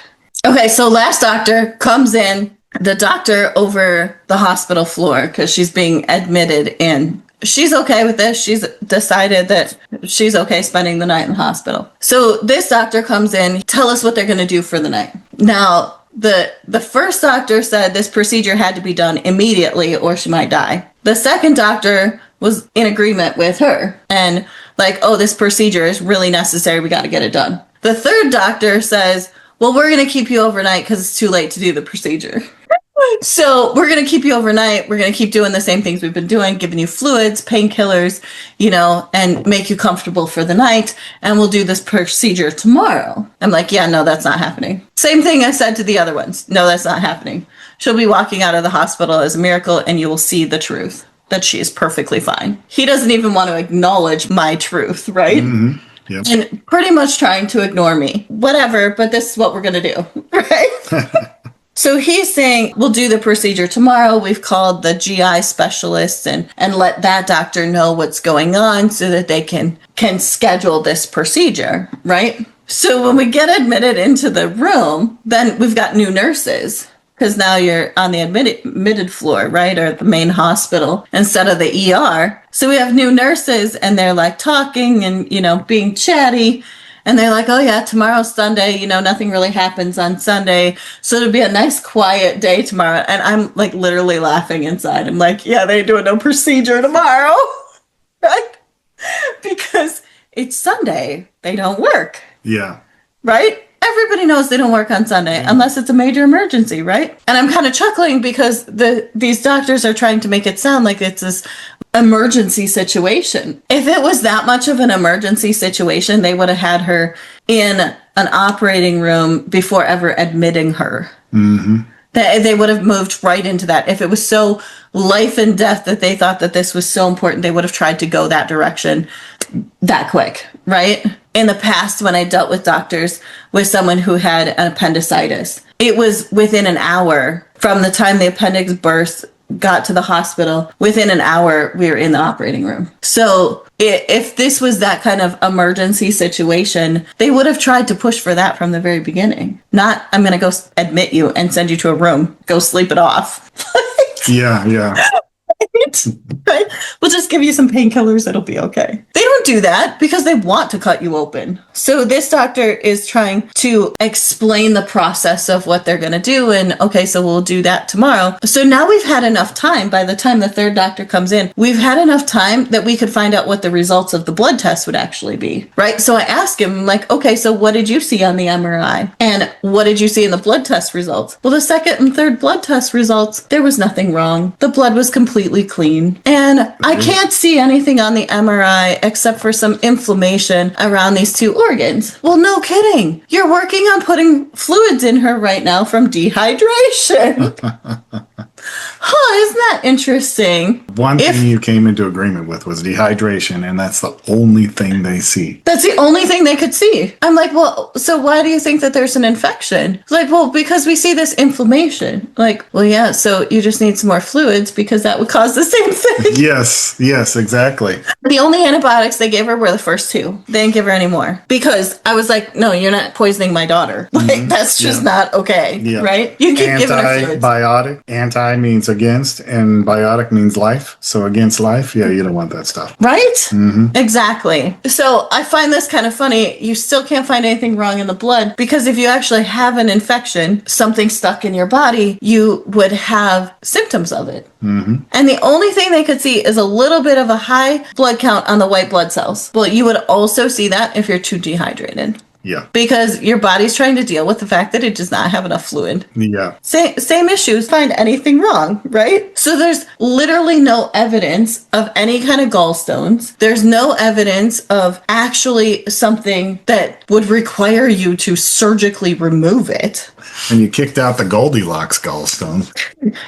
Okay, so last doctor comes in, the doctor over the hospital floor, because she's being admitted in. She's okay with this. She's decided that she's okay spending the night in the hospital. So this doctor comes in, tell us what they're going to do for the night. Now, the first doctor said this procedure had to be done immediately or she might die. The second doctor was in agreement with her and like, oh, this procedure is really necessary. We got to get it done. The third doctor says, well, we're going to keep you overnight because it's too late to do the procedure. So we're going to keep you overnight. We're going to keep doing the same things we've been doing, giving you fluids, painkillers, and make you comfortable for the night. And we'll do this procedure tomorrow. I'm like, yeah, no, that's not happening. Same thing I said to the other ones. No, that's not happening. She'll be walking out of the hospital as a miracle and you will see the truth. That she is perfectly fine. He doesn't even want to acknowledge my truth, right? Mm-hmm. Yep. And pretty much trying to ignore me. Whatever, but this is what we're going to do, right? So he's saying, we'll do the procedure tomorrow. We've called the GI specialist and let that doctor know what's going on so that they can schedule this procedure, right? So when we get admitted into the room, then we've got new nurses. Because now you're on the admitted floor, right? Or at the main hospital instead of the ER. So we have new nurses and they're like talking and, being chatty. And they're like, oh yeah, tomorrow's Sunday. Nothing really happens on Sunday. So it'll be a nice quiet day tomorrow. And I'm like literally laughing inside. I'm like, yeah, they ain't doing no procedure tomorrow. Right? Because it's Sunday. They don't work. Yeah. Right? Everybody knows they don't work on Sunday unless it's a major emergency, right? And I'm kind of chuckling because these doctors are trying to make it sound like it's this emergency situation. If it was that much of an emergency situation, they would have had her in an operating room before ever admitting her. They would have moved right into that. If it was so life and death that they thought that this was so important, they would have tried to go that direction that quick, right? In the past, when I dealt with doctors with someone who had an appendicitis, it was within an hour from the time the appendix burst, got to the hospital. Within an hour, we were in the operating room. So if this was that kind of emergency situation, they would have tried to push for that from the very beginning. Not, I'm going to go admit you and send you to a room. Go sleep it off. Yeah. Right? We'll just give you some painkillers. It'll be okay. They don't do that because they want to cut you open. So this doctor is trying to explain the process of what they're going to do. And okay, so we'll do that tomorrow. So now we've had enough time. By the time the third doctor comes in, we've had enough time that we could find out what the results of the blood test would actually be. Right? So I asked him, like, okay, so what did you see on the MRI? And what did you see in the blood test results? Well, the second and third blood test results, there was nothing wrong. The blood was completely clean. And I can't see anything on the MRI except for some inflammation around these two organs. Well, no kidding. You're working on putting fluids in her right now from dehydration. Isn't that interesting? One thing you came into agreement with was dehydration, and that's the only thing they see. That's the only thing they could see. I'm like, well, so why do you think that there's an infection? It's like, well, because we see this inflammation. Like, well, yeah, so you just need some more fluids because that would cause the same thing. Yes, exactly. The only antibiotics they gave her were the first two. They didn't give her any more because I was like, no, you're not poisoning my daughter. Like, that's just not okay, right? You keep giving her fluids. Antibiotic. Anti means against, and biotic means life. So against life, yeah, you don't want that stuff. Right? Exactly. So I find this kind of funny. You still can't find anything wrong in the blood because if you actually have an infection, something stuck in your body, you would have symptoms of it. And the only thing they could see is a little bit of a high blood count on the white blood cells. Well, you would also see that if you're too dehydrated. Yeah. Because your body's trying to deal with the fact that it does not have enough fluid. Yeah. Same issues, find anything wrong, right? So there's literally no evidence of any kind of gallstones. There's no evidence of actually something that would require you to surgically remove it. And you kicked out the Goldilocks gallstone.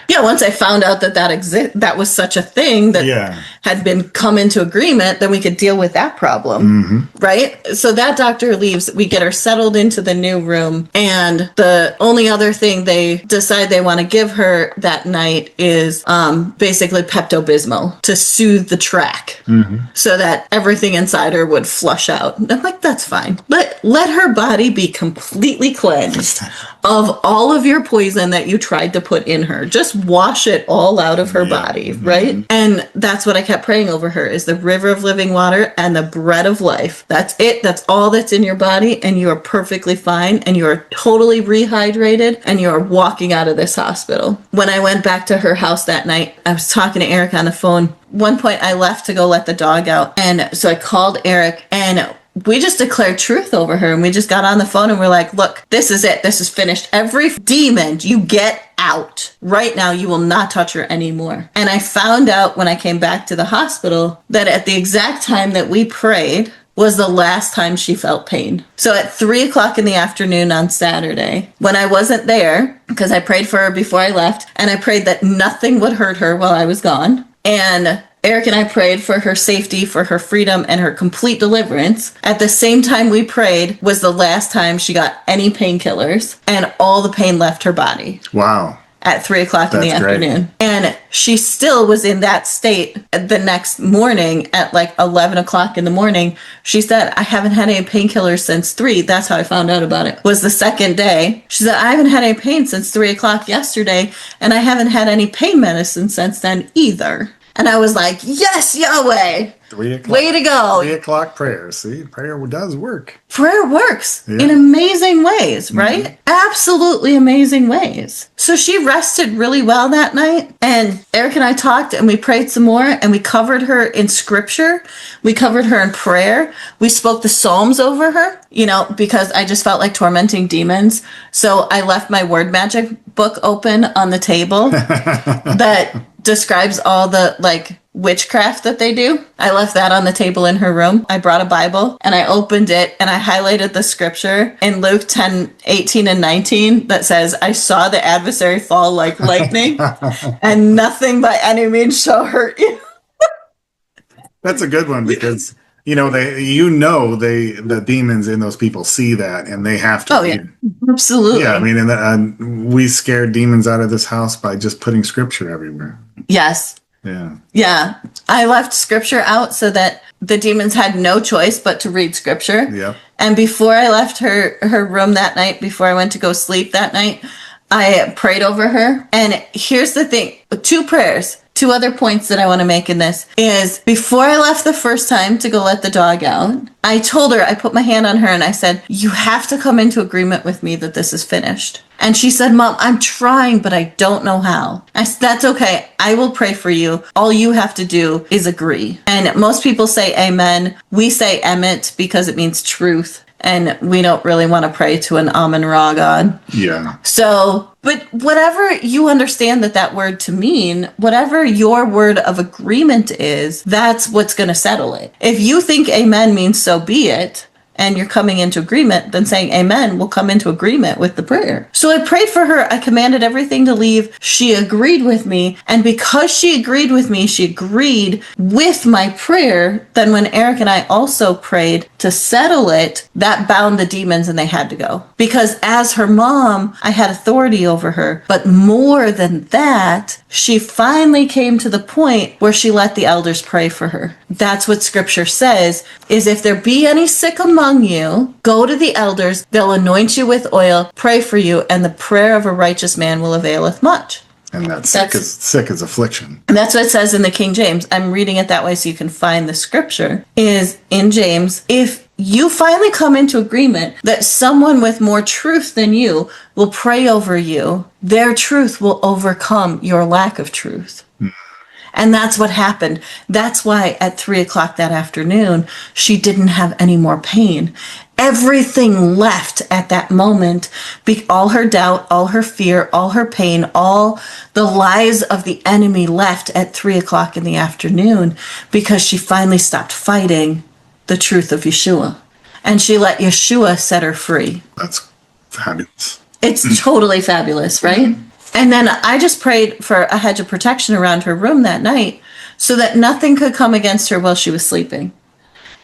Yeah, once I found out that was such a thing that had been come into agreement, then we could deal with that problem, right? So that doctor leaves. We get her settled into the new room, and the only other thing they decide they want to give her that night is basically Pepto-Bismol to soothe the track, so that everything inside her would flush out. And I'm like, that's fine. Let her body be completely cleansed of all of your poison that you tried to put in her. Just wash it all out of her body, right? And that's what I kept praying over her, is the river of living water and the bread of life. That's it. That's all that's in your body, and you are perfectly fine, and you are totally rehydrated, and you are walking out of this hospital. When I went back to her house that night, I was talking to Eric on the phone. One point I left to go let the dog out, and so I called Eric, and we just declared truth over her, and we just got on the phone and we're like, look, this is it. This is finished. Every demon, you get out. Right now, you will not touch her anymore. And I found out when I came back to the hospital that at the exact time that we prayed was the last time she felt pain. So at 3:00 in the afternoon on Saturday, when I wasn't there, because I prayed for her before I left, and I prayed that nothing would hurt her while I was gone. And Eric and I prayed for her safety, for her freedom, and her complete deliverance. At the same time we prayed was the last time she got any painkillers, and all the pain left her body. Wow. At 3:00 in the afternoon. And she still was in that state the next morning at like 11:00 in the morning. She said, I haven't had any painkillers since 3. That's how I found out about it. Was the second day. She said, I haven't had any pain since 3:00 yesterday, and I haven't had any pain medicine since then either. And I was like, yes, Yahweh. 3:00. Way to go. 3:00 prayer. See, prayer does work. Prayer works in amazing ways, right? Absolutely amazing ways. So she rested really well that night. And Eric and I talked, and we prayed some more, and we covered her in scripture. We covered her in prayer. We spoke the Psalms over her, because I just felt like tormenting demons. So I left my word magic book open on the table that describes all the witchcraft that they do. I left that on the table in her room. I brought a Bible and I opened it and I highlighted the scripture in Luke 10:18-19 that says, I saw the adversary fall like lightning and nothing by any means shall hurt you. That's a good one because the demons in those people see that and they have to. Oh yeah, absolutely. Yeah, I mean, and we scared demons out of this house by just putting scripture everywhere. Yes. Yeah. Yeah. I left scripture out so that the demons had no choice but to read scripture. Yeah. And before I left her room that night, before I went to go sleep that night, I prayed over her. And here's the thing, 2 prayers. 2 other points that I want to make in this is before I left the first time to go let the dog out, I told her, I put my hand on her and I said, you have to come into agreement with me that this is finished. And she said, Mom, I'm trying, but I don't know how. I said, that's okay. I will pray for you. All you have to do is agree. And most people say amen. We say emet because it means truth. And we don't really want to pray to an Amun-Ra God. Yeah. So, but whatever you understand that word to mean, whatever your word of agreement is, that's what's going to settle it. If you think amen means so be it, and you're coming into agreement, then saying amen will come into agreement with the prayer. So I prayed for her. I commanded everything to leave. She agreed with me. And because she agreed with me, she agreed with my prayer. Then when Eric and I also prayed to settle it, that bound the demons and they had to go. Because as her mom, I had authority over her. But more than that, she finally came to the point where she let the elders pray for her. That's what scripture says, is if there be any sick among you, go to the elders, they'll anoint you with oil, pray for you, and the prayer of a righteous man will availeth much. And that's sick as affliction. And that's what it says in the King James. I'm reading it that way so you can find the scripture, is in James, if you finally come into agreement that someone with more truth than you will pray over you, their truth will overcome your lack of truth. And that's what happened. That's why at 3:00 that afternoon, she didn't have any more pain. Everything left at that moment. All her doubt, all her fear, all her pain, all the lies of the enemy left at 3:00 in the afternoon because she finally stopped fighting the truth of Yahshua. And she let Yahshua set her free. That's fabulous. It's totally fabulous, right? And then I just prayed for a hedge of protection around her room that night so that nothing could come against her while she was sleeping.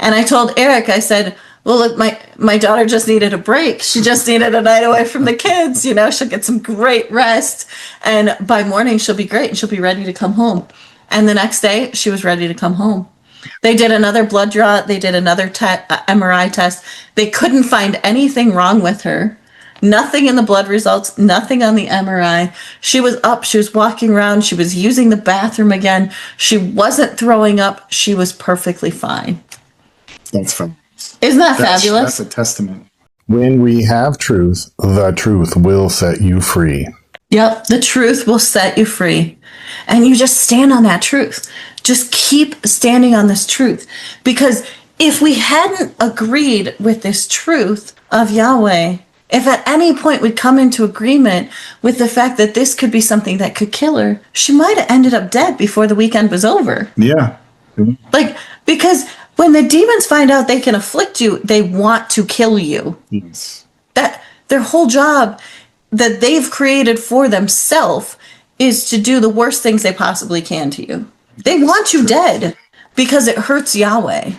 And I told Eric, I said, well, look, my daughter just needed a break. She just needed a night away from the kids. She'll get some great rest. And by morning, she'll be great and she'll be ready to come home. And the next day, she was ready to come home. They did another blood draw. They did another MRI test. They couldn't find anything wrong with her. Nothing in the blood results, nothing on the MRI. She was up, she was walking around, she was using the bathroom again. She wasn't throwing up. She was perfectly fine. That's fun. Isn't that fabulous? That's a testament. When we have truth, the truth will set you free. Yep, the truth will set you free. And you just stand on that truth. Just keep standing on this truth. Because if we hadn't agreed with this truth of Yahweh, if at any point we'd come into agreement with the fact that this could be something that could kill her, she might have ended up dead before the weekend was over. Yeah. Because when the demons find out they can afflict you, they want to kill you. Yes. That their whole job that they've created for themselves is to do the worst things they possibly can to you. They want you dead because it hurts Yahweh,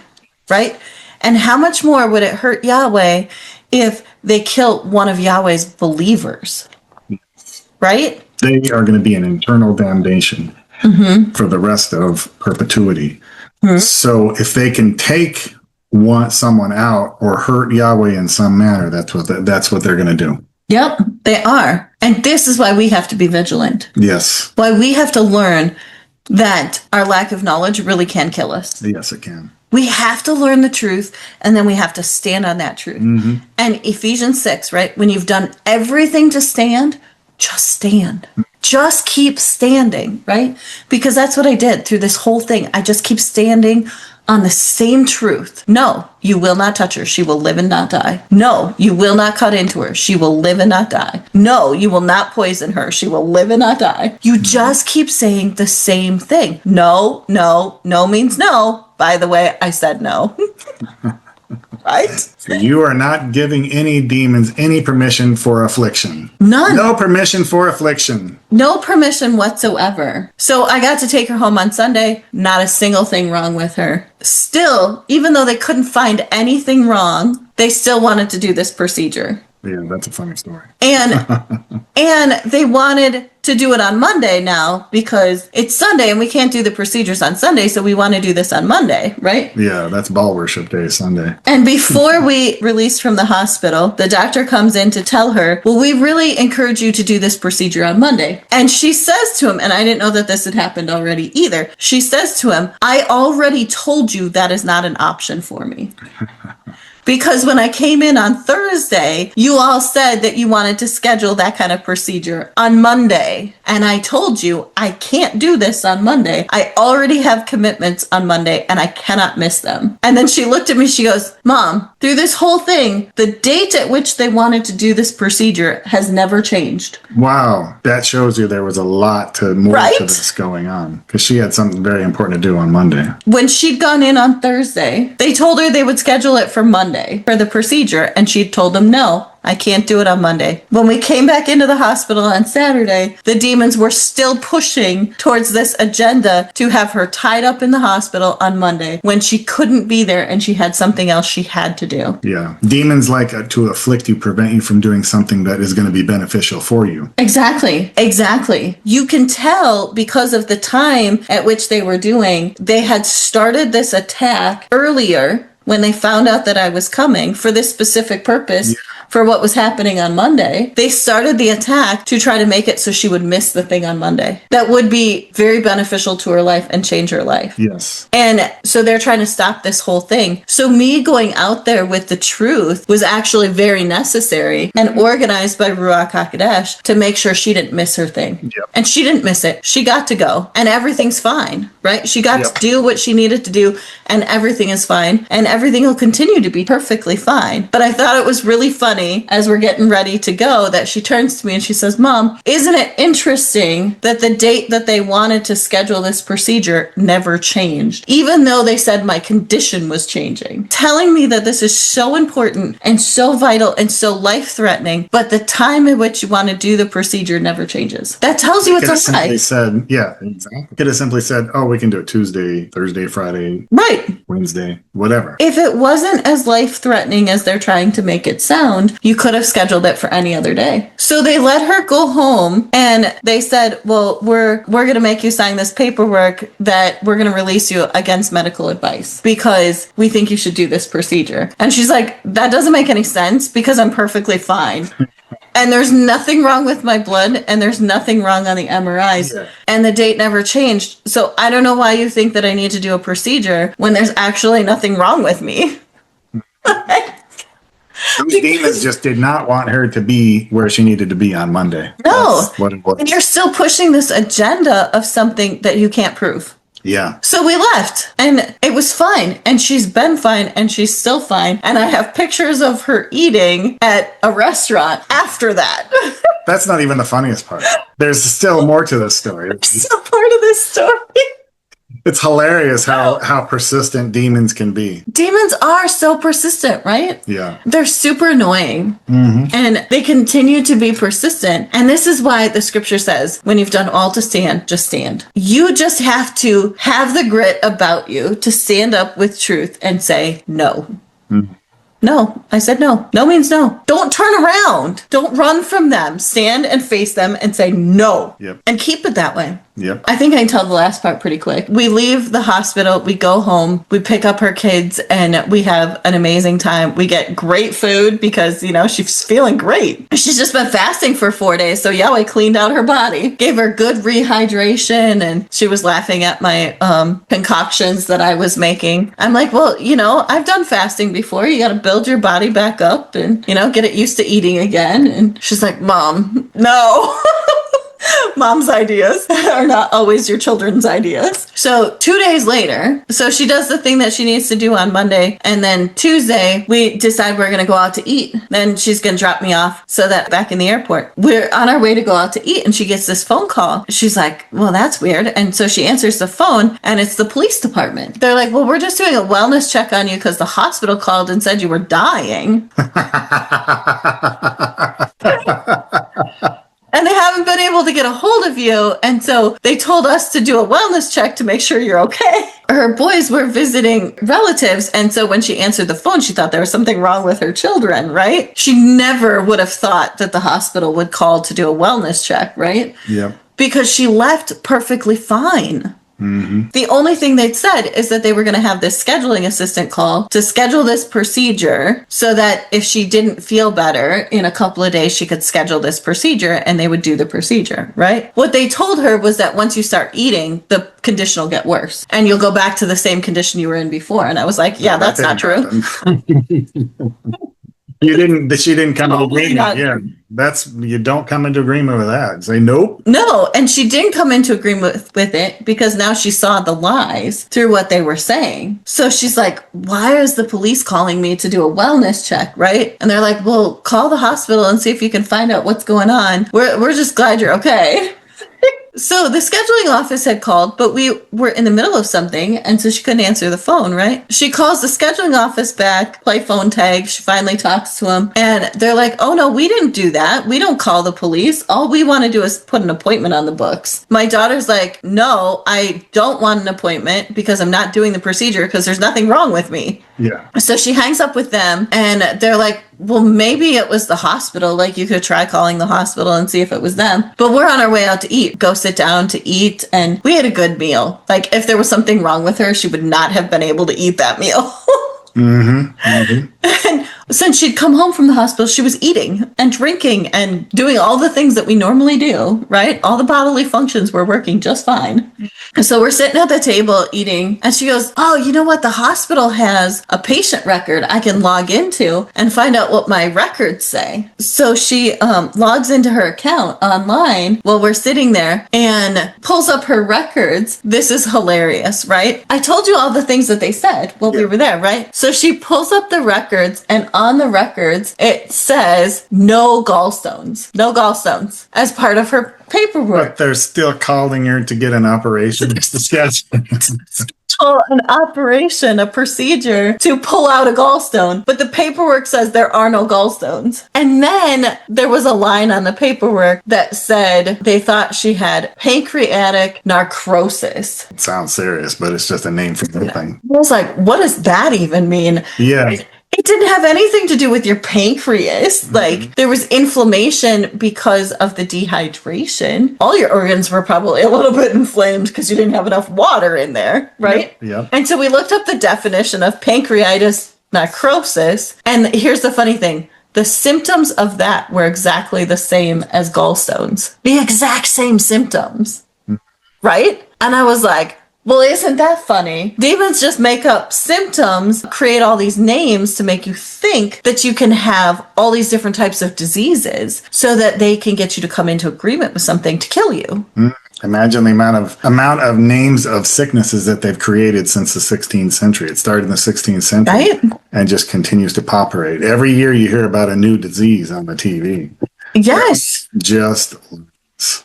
right? And how much more would it hurt Yahweh if they kill one of Yahweh's believers, right? They are going to be an eternal damnation for the rest of perpetuity. So if they can want someone out or hurt Yahweh in some manner, that's what they're going to do. Yep, they are. And this is why we have to be vigilant. Yes. Why we have to learn that our lack of knowledge really can kill us. Yes, it can. We have to learn the truth, and then we have to stand on that truth. And Ephesians 6, right? When you've done everything to stand, just stand. Just keep standing, right? Because that's what I did through this whole thing. I just keep standing on the same truth. No, you will not touch her. She will live and not die. No, you will not cut into her. She will live and not die. No, you will not poison her. She will live and not die. You just keep saying the same thing. No, no, no means no. By the way, I said no. Right? So you are not giving any demons any permission for affliction. None. No permission for affliction. No permission whatsoever. So I got to take her home on Sunday. Not a single thing wrong with her. Still, even though they couldn't find anything wrong, they still wanted to do this procedure. Yeah, that's a funny story. And they wanted to do it on Monday now because it's Sunday and we can't do the procedures on Sunday, so we want to do this on Monday, right? Yeah, that's ball worship day, Sunday. And before we released from the hospital, the doctor comes in to tell her, well, we really encourage you to do this procedure on Monday. And she says to him, and I didn't know that this had happened already either, she says to him, I already told you that is not an option for me. Because when I came in on Thursday, you all said that you wanted to schedule that kind of procedure on Monday. And I told you, I can't do this on Monday. I already have commitments on Monday and I cannot miss them. And then she looked at me, she goes, Mom, through this whole thing, the date at which they wanted to do this procedure has never changed. Wow, that shows you there was a lot more to this going on. Because she had something very important to do on Monday. When she'd gone in on Thursday, they told her they would schedule it for Monday for the procedure, and she'd told them, no, I can't do it on Monday. When we came back into the hospital on Saturday, the demons were still pushing towards this agenda to have her tied up in the hospital on Monday when she couldn't be there and she had something else she had to do. Yeah. Demons like to afflict you, prevent you from doing something that is going to be beneficial for you. Exactly. You can tell because of the time at which they were doing, they had started this attack earlier when they found out that I was coming for this specific purpose. For what was happening on Monday, they started the attack to try to make it so she would miss the thing on Monday. That would be very beneficial to her life and change her life. Yes. And so they're trying to stop this whole thing. So me going out there with the truth was actually very necessary and organized by Ruach HaKodesh to make sure she didn't miss her thing. Yep. And she didn't miss it. She got to go and everything's fine, right? She got to do what she needed to do and everything is fine and everything will continue to be perfectly fine. But I thought it was really funny as we're getting ready to go that she turns to me and she says, Mom, isn't it interesting that the date that they wanted to schedule this procedure never changed, even though they said my condition was changing, telling me that this is so important and so vital and so life-threatening, but the time in which you want to do the procedure never changes. That tells you it's a lie. Simply said, yeah, exactly. Could have simply said, oh, we can do it Tuesday, Thursday, Friday, right, Wednesday, whatever. If it wasn't as life-threatening as they're trying to make it sound, you could have scheduled it for any other day. So they let her go home and they said, well, we're going to make you sign this paperwork that we're going to release you against medical advice because we think you should do this procedure. And she's like, that doesn't make any sense because I'm perfectly fine. And there's nothing wrong with my blood and there's nothing wrong on the MRIs. Yeah. And the date never changed. So I don't know why you think that I need to do a procedure when there's actually nothing wrong with me. Those demons just did not want her to be where she needed to be on Monday. No. That's what it was. And you're still pushing this agenda of something that you can't prove. Yeah. So we left and it was fine. And she's been fine and she's still fine. And I have pictures of her eating at a restaurant after that. That's not even the funniest part. There's still more to this story. There's still part of this story. It's hilarious how persistent demons can be. Demons are so persistent, right? Yeah. They're super annoying. Mm-hmm. And they continue to be persistent. And this is why the scripture says, when you've done all to stand, just stand. You just have to have the grit about you to stand up with truth and say no. Mm-hmm. No, I said no. No means no. Don't turn around. Don't run from them. Stand and face them and say no. Yep. And keep it that way. Yep. I think I can tell the last part pretty quick. We leave the hospital, we go home, we pick up her kids, and we have an amazing time. We get great food because, she's feeling great. She's just been fasting for 4 days, so Yahweh cleaned out her body, gave her good rehydration, and she was laughing at my concoctions that I was making. I'm like, well, I've done fasting before. You got to build your body back up and, get it used to eating again. And she's like, Mom, no. Mom's ideas are not always your children's ideas. So 2 days later, so she does the thing that she needs to do on Monday. And then Tuesday, we decide we're going to go out to eat. Then she's going to drop me off so that back in the airport, we're on our way to go out to eat. And she gets this phone call. She's like, well, that's weird. And so she answers the phone and it's the police department. They're like, well, we're just doing a wellness check on you because the hospital called and said you were dying. And they haven't been able to get a hold of you. And so they told us to do a wellness check to make sure you're okay. Her boys were visiting relatives. And so when she answered the phone, she thought there was something wrong with her children, right? She never would have thought that the hospital would call to do a wellness check, right? Yeah. Because she left perfectly fine. Mm-hmm. The only thing they'd said is that they were going to have this scheduling assistant call to schedule this procedure so that if she didn't feel better in a couple of days, she could schedule this procedure and they would do the procedure, right? What they told her was that once you start eating, the condition will get worse and you'll go back to the same condition you were in before. And I was like, yeah, that's not true. She didn't come to agreement. Yeah. You don't come into agreement with that. Say nope. No, and she didn't come into agreement with it because now she saw the lies through what they were saying. So she's like, why is the police calling me to do a wellness check, right? And they're like, well, call the hospital and see if you can find out what's going on. We're just glad you're okay. So the scheduling office had called, but we were in the middle of something, and so she couldn't answer the phone, right? She calls the scheduling office back, play phone tag. She finally talks to them, and they're like, oh, no, we didn't do that. We don't call the police. All we want to do is put an appointment on the books. My daughter's like, no, I don't want an appointment because I'm not doing the procedure because there's nothing wrong with me. Yeah. So she hangs up with them, and they're like, well, maybe it was the hospital. Like, you could try calling the hospital and see if it was them. But we're on our way out to eat. Go sit down to eat. And we had a good meal. Like, if there was something wrong with her, she would not have been able to eat that meal. Mm-hmm. Mm-hmm. And since she'd come home from the hospital, she was eating and drinking and doing all the things that we normally do, right? All the bodily functions were working just fine. And so we're sitting at the table eating, and she goes, oh, you know what? The hospital has a patient record I can log into and find out what my records say. So she logs into her account online while we're sitting there and pulls up her records. This is hilarious, right? I told you all the things that they said while we were there, right? So she pulls up the records, and on the records, it says no gallstones as part of her paperwork. But they're still calling her to get an operation. It's the sketch. An operation, a procedure to pull out a gallstone, but the paperwork says there are no gallstones. And then there was a line on the paperwork that said they thought she had pancreatic necrosis. It sounds serious, but it's just a name for the thing. I was like, what does that even mean? Yeah. It didn't have anything to do with your pancreas. Like, there was inflammation because of the dehydration. All your organs were probably a little bit inflamed because you didn't have enough water in there, right? Yep. And so we looked up the definition of pancreatitis necrosis. And here's the funny thing. The symptoms of that were exactly the same as gallstones. The exact same symptoms, right? And I was like, well, isn't that funny? Demons just make up symptoms, create all these names to make you think that you can have all these different types of diseases so that they can get you to come into agreement with something to kill you. Imagine the amount of names of sicknesses that they've created since the 16th century. It started in the 16th century, right? And just continues to populate. Every year you hear about a new disease on the TV. Yes.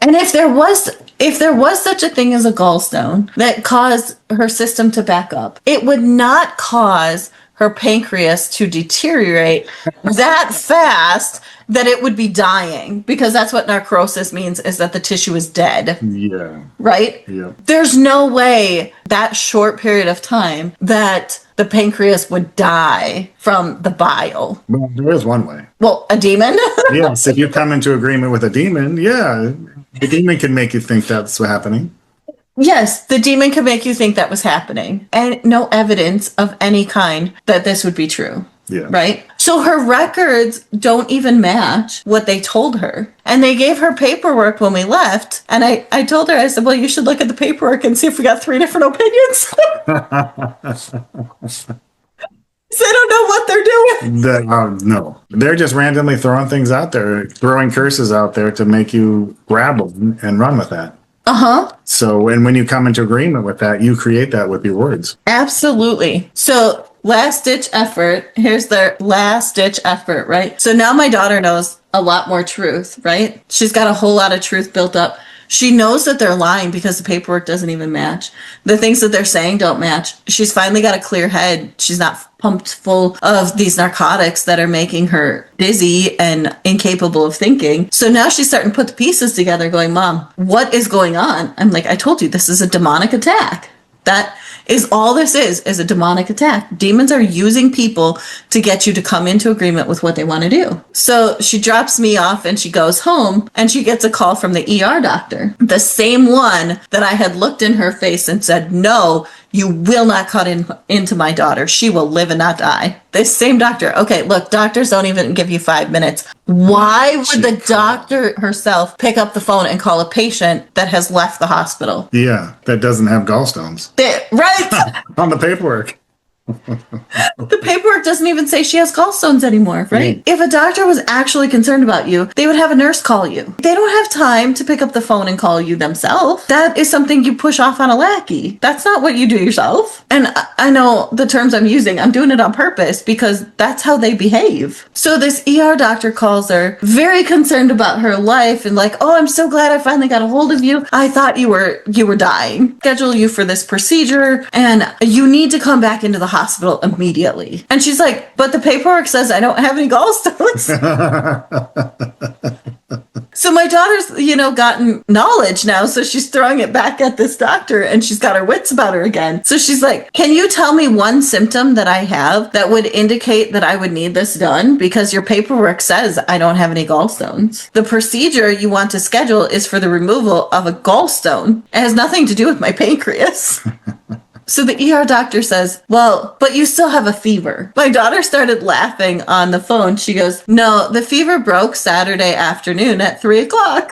And if there was such a thing as a gallstone that caused her system to back up, it would not cause her pancreas to deteriorate that fast that it would be dying, because that's what necrosis means, is that the tissue is dead. Yeah. Right? Yeah. There's no way that short period of time that the pancreas would die from the bile. Well, there is one way. Well, a demon? Yes, if you come into agreement with a demon, yeah, the demon can make you think that's what's happening. Yes, the demon could make you think that was happening, and no evidence of any kind that this would be true. Yeah. Right? So her records don't even match what they told her. And they gave her paperwork when we left. And I told her, I said, well, you should look at the paperwork and see if we got 3 different opinions. They don't know what they're doing. No, they're just randomly throwing things out there, throwing curses out there to make you grab them and run with that. So, and when you come into agreement with that, you create that with your words. Absolutely. So last ditch effort. Here's their last ditch effort, right? So now my daughter knows a lot more truth, right? She's got a whole lot of truth built up. She knows that they're lying because the paperwork doesn't even match. The things that they're saying don't match. She's finally got a clear head. She's not pumped full of these narcotics that are making her dizzy and incapable of thinking. So now she's starting to put the pieces together going, Mom, what is going on? I'm like, I told you, this is a demonic attack. That is all this is a demonic attack. Demons are using people to get you to come into agreement with what they want to do. So she drops me off and she goes home and she gets a call from the ER doctor. The same one that I had looked in her face and said, no, you will not cut into my daughter. She will live and not die. This same doctor. Okay, look, doctors don't even give you 5 minutes. Why would the doctor herself pick up the phone and call a patient that has left the hospital? Yeah, that doesn't have gallstones. Right? On the paperwork. The paperwork doesn't even say she has gallstones anymore, right? If a doctor was actually concerned about you, they would have a nurse call you. They don't have time to pick up the phone and call you themselves. That is something you push off on a lackey. That's not what you do yourself. And I know the terms I'm using, I'm doing it on purpose because that's how they behave. So this ER doctor calls her, very concerned about her life and like, oh, I'm so glad I finally got a hold of you. I thought you were dying. Schedule you for this procedure and you need to come back into the hospital immediately. And she's like, but the paperwork says I don't have any gallstones. So my daughter's, gotten knowledge now. So she's throwing it back at this doctor and she's got her wits about her again. So she's like, can you tell me one symptom that I have that would indicate that I would need this done? Because your paperwork says I don't have any gallstones. The procedure you want to schedule is for the removal of a gallstone. It has nothing to do with my pancreas. So the ER doctor says, well, but you still have a fever. My daughter started laughing on the phone. She goes, no, the fever broke Saturday afternoon at 3:00.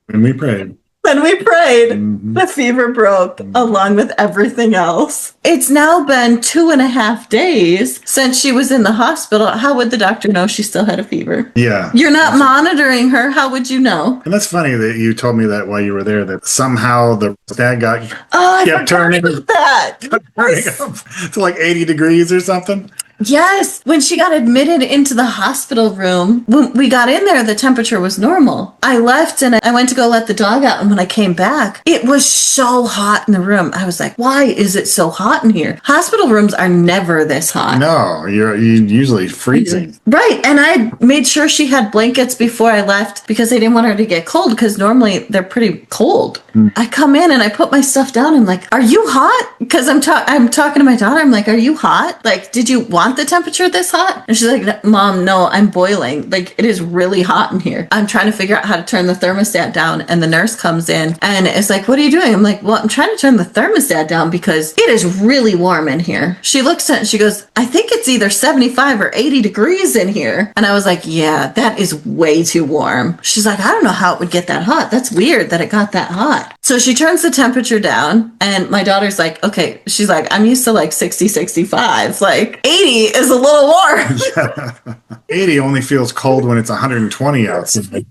When we prayed. When we prayed, the fever broke along with everything else. It's now been 2.5 days since she was in the hospital. How would the doctor know she still had a fever? Yeah. You're not monitoring her. How would you know? And that's funny that you told me that while you were there, that somehow the dad kept turning that. turning up to like 80 degrees or something. Yes. When she got admitted into the hospital room, when we got in there, the temperature was normal. I left and I went to go let the dog out. And when I came back, it was so hot in the room. I was like, why is it so hot in here? Hospital rooms are never this hot. No, you're usually freezing. Right. And I made sure she had blankets before I left because I didn't want her to get cold because normally they're pretty cold. I come in and I put my stuff down. I'm like, are you hot? Because I'm talking to my daughter. I'm like, are you hot? Like, did you want the temperature this hot? And she's like, Mom, no, I'm boiling. Like, it is really hot in here. I'm trying to figure out how to turn the thermostat down. And the nurse comes in and it's like, what are you doing? I'm like, well, I'm trying to turn the thermostat down because it is really warm in here. She looks at it and she goes, I think it's either 75 or 80 degrees in here. And I was like, yeah, that is way too warm. She's like, I don't know how it would get that hot. That's weird that it got that hot. So she turns the temperature down and my daughter's like, okay, she's like, I'm used to like 60, 65. Like 80 is a little warm. 80 only feels cold when it's 120 outside.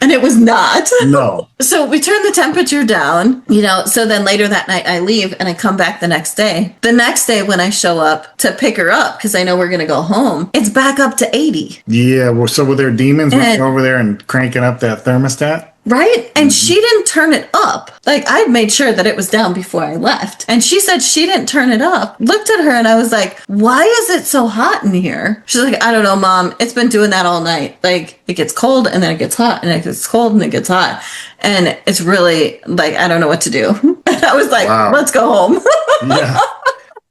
And it was not. No. So we turn the temperature down, so then later that night I leave and I come back the next day. The next day when I show up to pick her up, because I know we're going to go home, it's back up to 80. Yeah. Well, so were there demons over there and cranking up that thermostat? Right? And she didn't turn it up. Like, I'd made sure that it was down before I left. And she said she didn't turn it up. Looked at her and I was like, why is it so hot in here? She's like, I don't know, Mom. It's been doing that all night. Like, it gets cold and then it gets hot and it gets cold and it gets hot. And it's really like, I don't know what to do. And I was like, Let's go home. Yeah.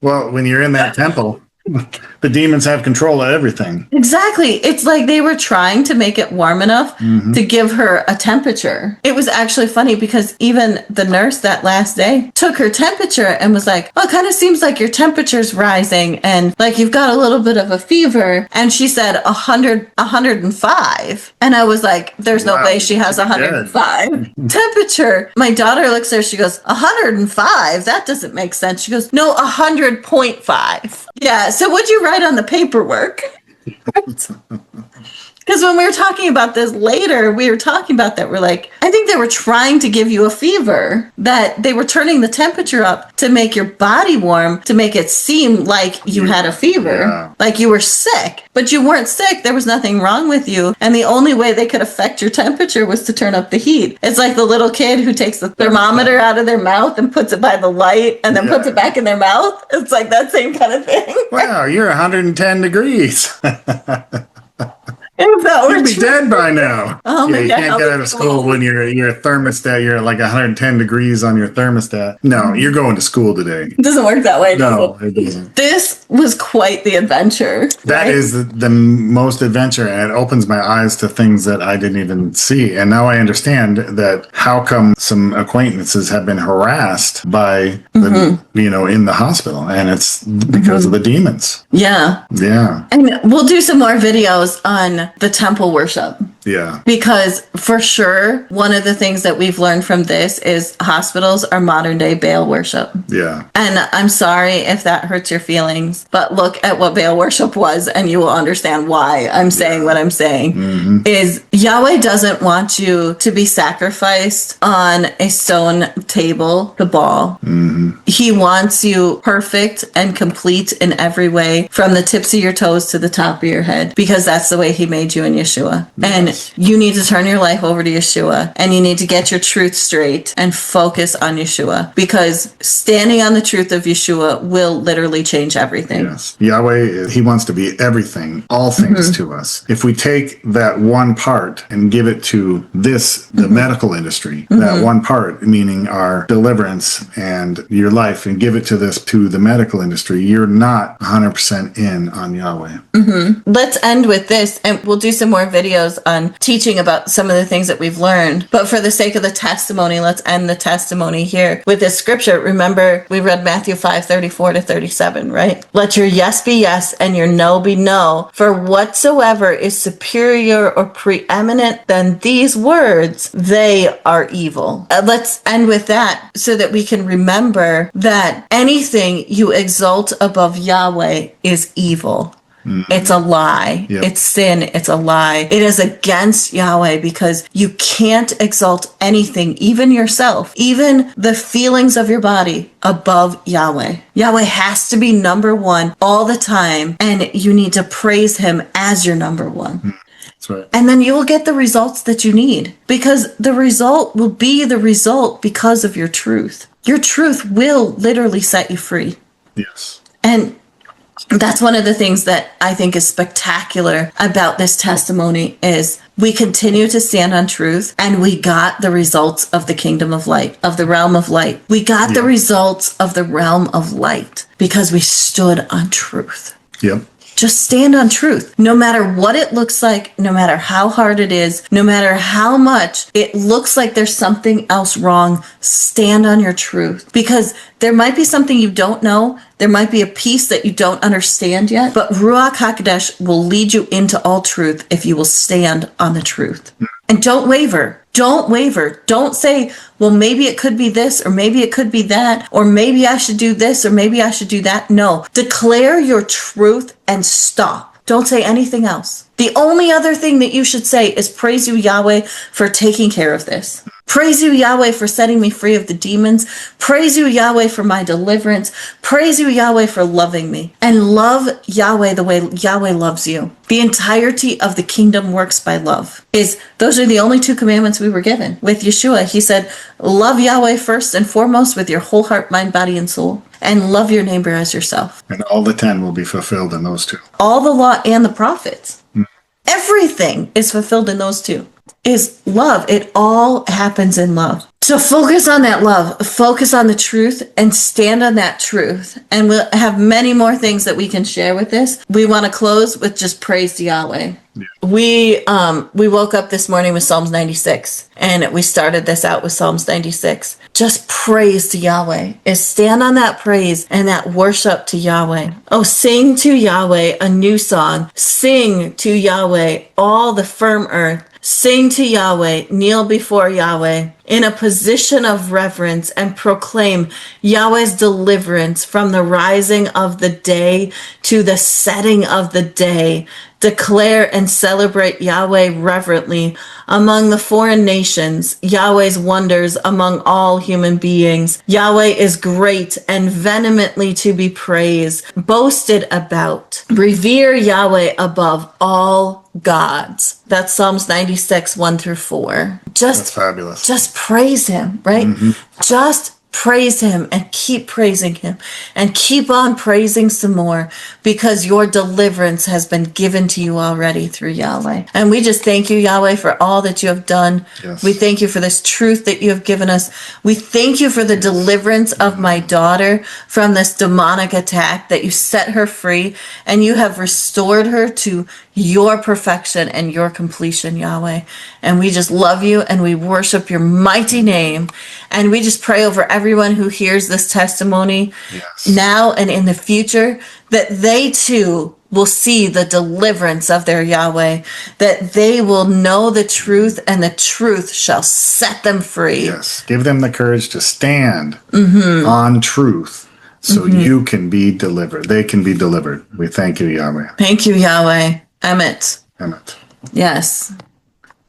Well, when you're in that temple, The demons have control of everything. Exactly. It's like they were trying to make it warm enough to give her a temperature. It was actually funny because even the nurse that last day took her temperature and was like, "Oh, it kind of seems like your temperature's rising and like you've got a little bit of a fever." And she said 105. And I was like, there's no way she has 105 temperature. My daughter looks at her, she goes, 105? That doesn't make sense. She goes, no, 100.5. Yeah. So what'd you write on the paperwork? Because when we were talking about this later, we were talking about that. We're like, I think they were trying to give you a fever, that they were turning the temperature up to make your body warm, to make it seem like you had a fever, like you were sick, but you weren't sick. There was nothing wrong with you. And the only way they could affect your temperature was to turn up the heat. It's like the little kid who takes the thermometer out of their mouth and puts it by the light and then puts it back in their mouth. It's like that same kind of thing. Wow, you're 110 degrees. If that were You'd be true. dead by now. Oh my You God. can't get out of school when your thermostat, you're like 110 degrees on your thermostat. No, you're going to school today. It doesn't work that way. No, does it? it doesn't. This was quite the adventure. That right? is the most adventure, and it opens my eyes to things that I didn't even see. And now I understand that how come some acquaintances have been harassed by the, in the hospital, and it's because of the demons. Yeah. Yeah. And we'll do some more videos on the temple worship. Yeah. Because for sure, one of the things that we've learned from this is hospitals are modern day Baal worship. Yeah. And I'm sorry if that hurts your feelings, but look at what Baal worship was and you will understand why I'm saying what I'm saying. Is Yahweh doesn't want you to be sacrificed on a stone table to Baal. He wants you perfect and complete in every way, from the tips of your toes to the top of your head, because that's the way he made you in Yahshua. And you need to turn your life over to Yahshua, and you need to get your truth straight and focus on Yahshua, because standing on the truth of Yahshua will literally change everything. Yes. Yahweh, he wants to be everything, all things to us. If we take that one part and give it to the medical industry, that one part, meaning our deliverance and your life, and give it to the medical industry, you're not 100% in on Yahweh. Let's end with this, and we'll do some more videos on teaching about some of the things that we've learned. But for the sake of the testimony, let's end the testimony here with this scripture. Remember, we read Matthew 5:34-37, right? Let your yes be yes and your no be no. For whatsoever is superior or preeminent than these words, they are evil. Let's end with that so that we can remember that anything you exalt above Yahweh is evil. It's a lie. Yep. It's sin. It's a lie. It is against Yahweh, because you can't exalt anything, even yourself, even the feelings of your body, above Yahweh. Yahweh has to be number one all the time, and you need to praise him as your number one. That's right. And then you will get the results that you need, because the result will be the result because of your truth. Your truth will literally set you free. Yes. And that's one of the things that I think is spectacular about this testimony, is we continue to stand on truth, and we got the results of the kingdom of light, of the realm of light. We got the results of the realm of light because we stood on truth. Yep. Just stand on truth. No matter what it looks like, no matter how hard it is, no matter how much it looks like there's something else wrong, stand on your truth. Because there might be something you don't know. There might be a piece that you don't understand yet. But Ruach HaKodesh will lead you into all truth if you will stand on the truth. And don't waver. Don't waver. Don't say, well, maybe it could be this, or maybe it could be that, or maybe I should do this, or maybe I should do that. No. Declare your truth and stop. Don't say anything else. The only other thing that you should say is, praise you, Yahweh, for taking care of this. Praise you, Yahweh, for setting me free of the demons. Praise you, Yahweh, for my deliverance. Praise you, Yahweh, for loving me. And love Yahweh the way Yahweh loves you. The entirety of the kingdom works by love. Those are the only two commandments we were given. With Yahshua, he said, love Yahweh first and foremost with your whole heart, mind, body, and soul. And love your neighbor as yourself. And all the 10 will be fulfilled in those two. All the law and the prophets. Everything is fulfilled in those two. Is love. It all happens in love. So focus on that love, focus on the truth, and stand on that truth. And we'll have many more things that we can share with this. We want to close with just praise to Yahweh. Yeah. We woke up this morning with Psalms 96, and we started this out with Psalms 96. Just praise to Yahweh. Is stand on that praise and that worship to Yahweh. Oh, sing to Yahweh a new song. Sing to Yahweh all the firm earth. Sing to Yahweh, kneel before Yahweh in a position of reverence and proclaim Yahweh's deliverance from the rising of the day to the setting of the day. Declare and celebrate Yahweh reverently among the foreign nations, Yahweh's wonders among all human beings. Yahweh is great and vehemently to be praised, boasted about. Revere Yahweh above all gods. That's Psalms 96, 1-4. That's fabulous. Just praise him, right? Mm-hmm. Just praise him and keep praising him and keep on praising some more, because your deliverance has been given to you already through Yahweh. And we just thank you, Yahweh, for all that you have done. Yes. We thank you for this truth that you have given us. We thank you for the deliverance of my daughter from this demonic attack, that you set her free and you have restored her to your perfection and your completion, Yahweh. And we just love you and we worship your mighty name. And we just pray over everyone who hears this testimony now and in the future, that they too will see the deliverance of their Yahweh, that they will know the truth and the truth shall set them free. Yes. Give them the courage to stand on truth so you can be delivered. They can be delivered. We thank you, Yahweh. Thank you, Yahweh. Emet. Yes.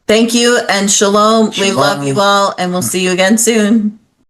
Thank you and shalom. We love you all and we'll see you again soon.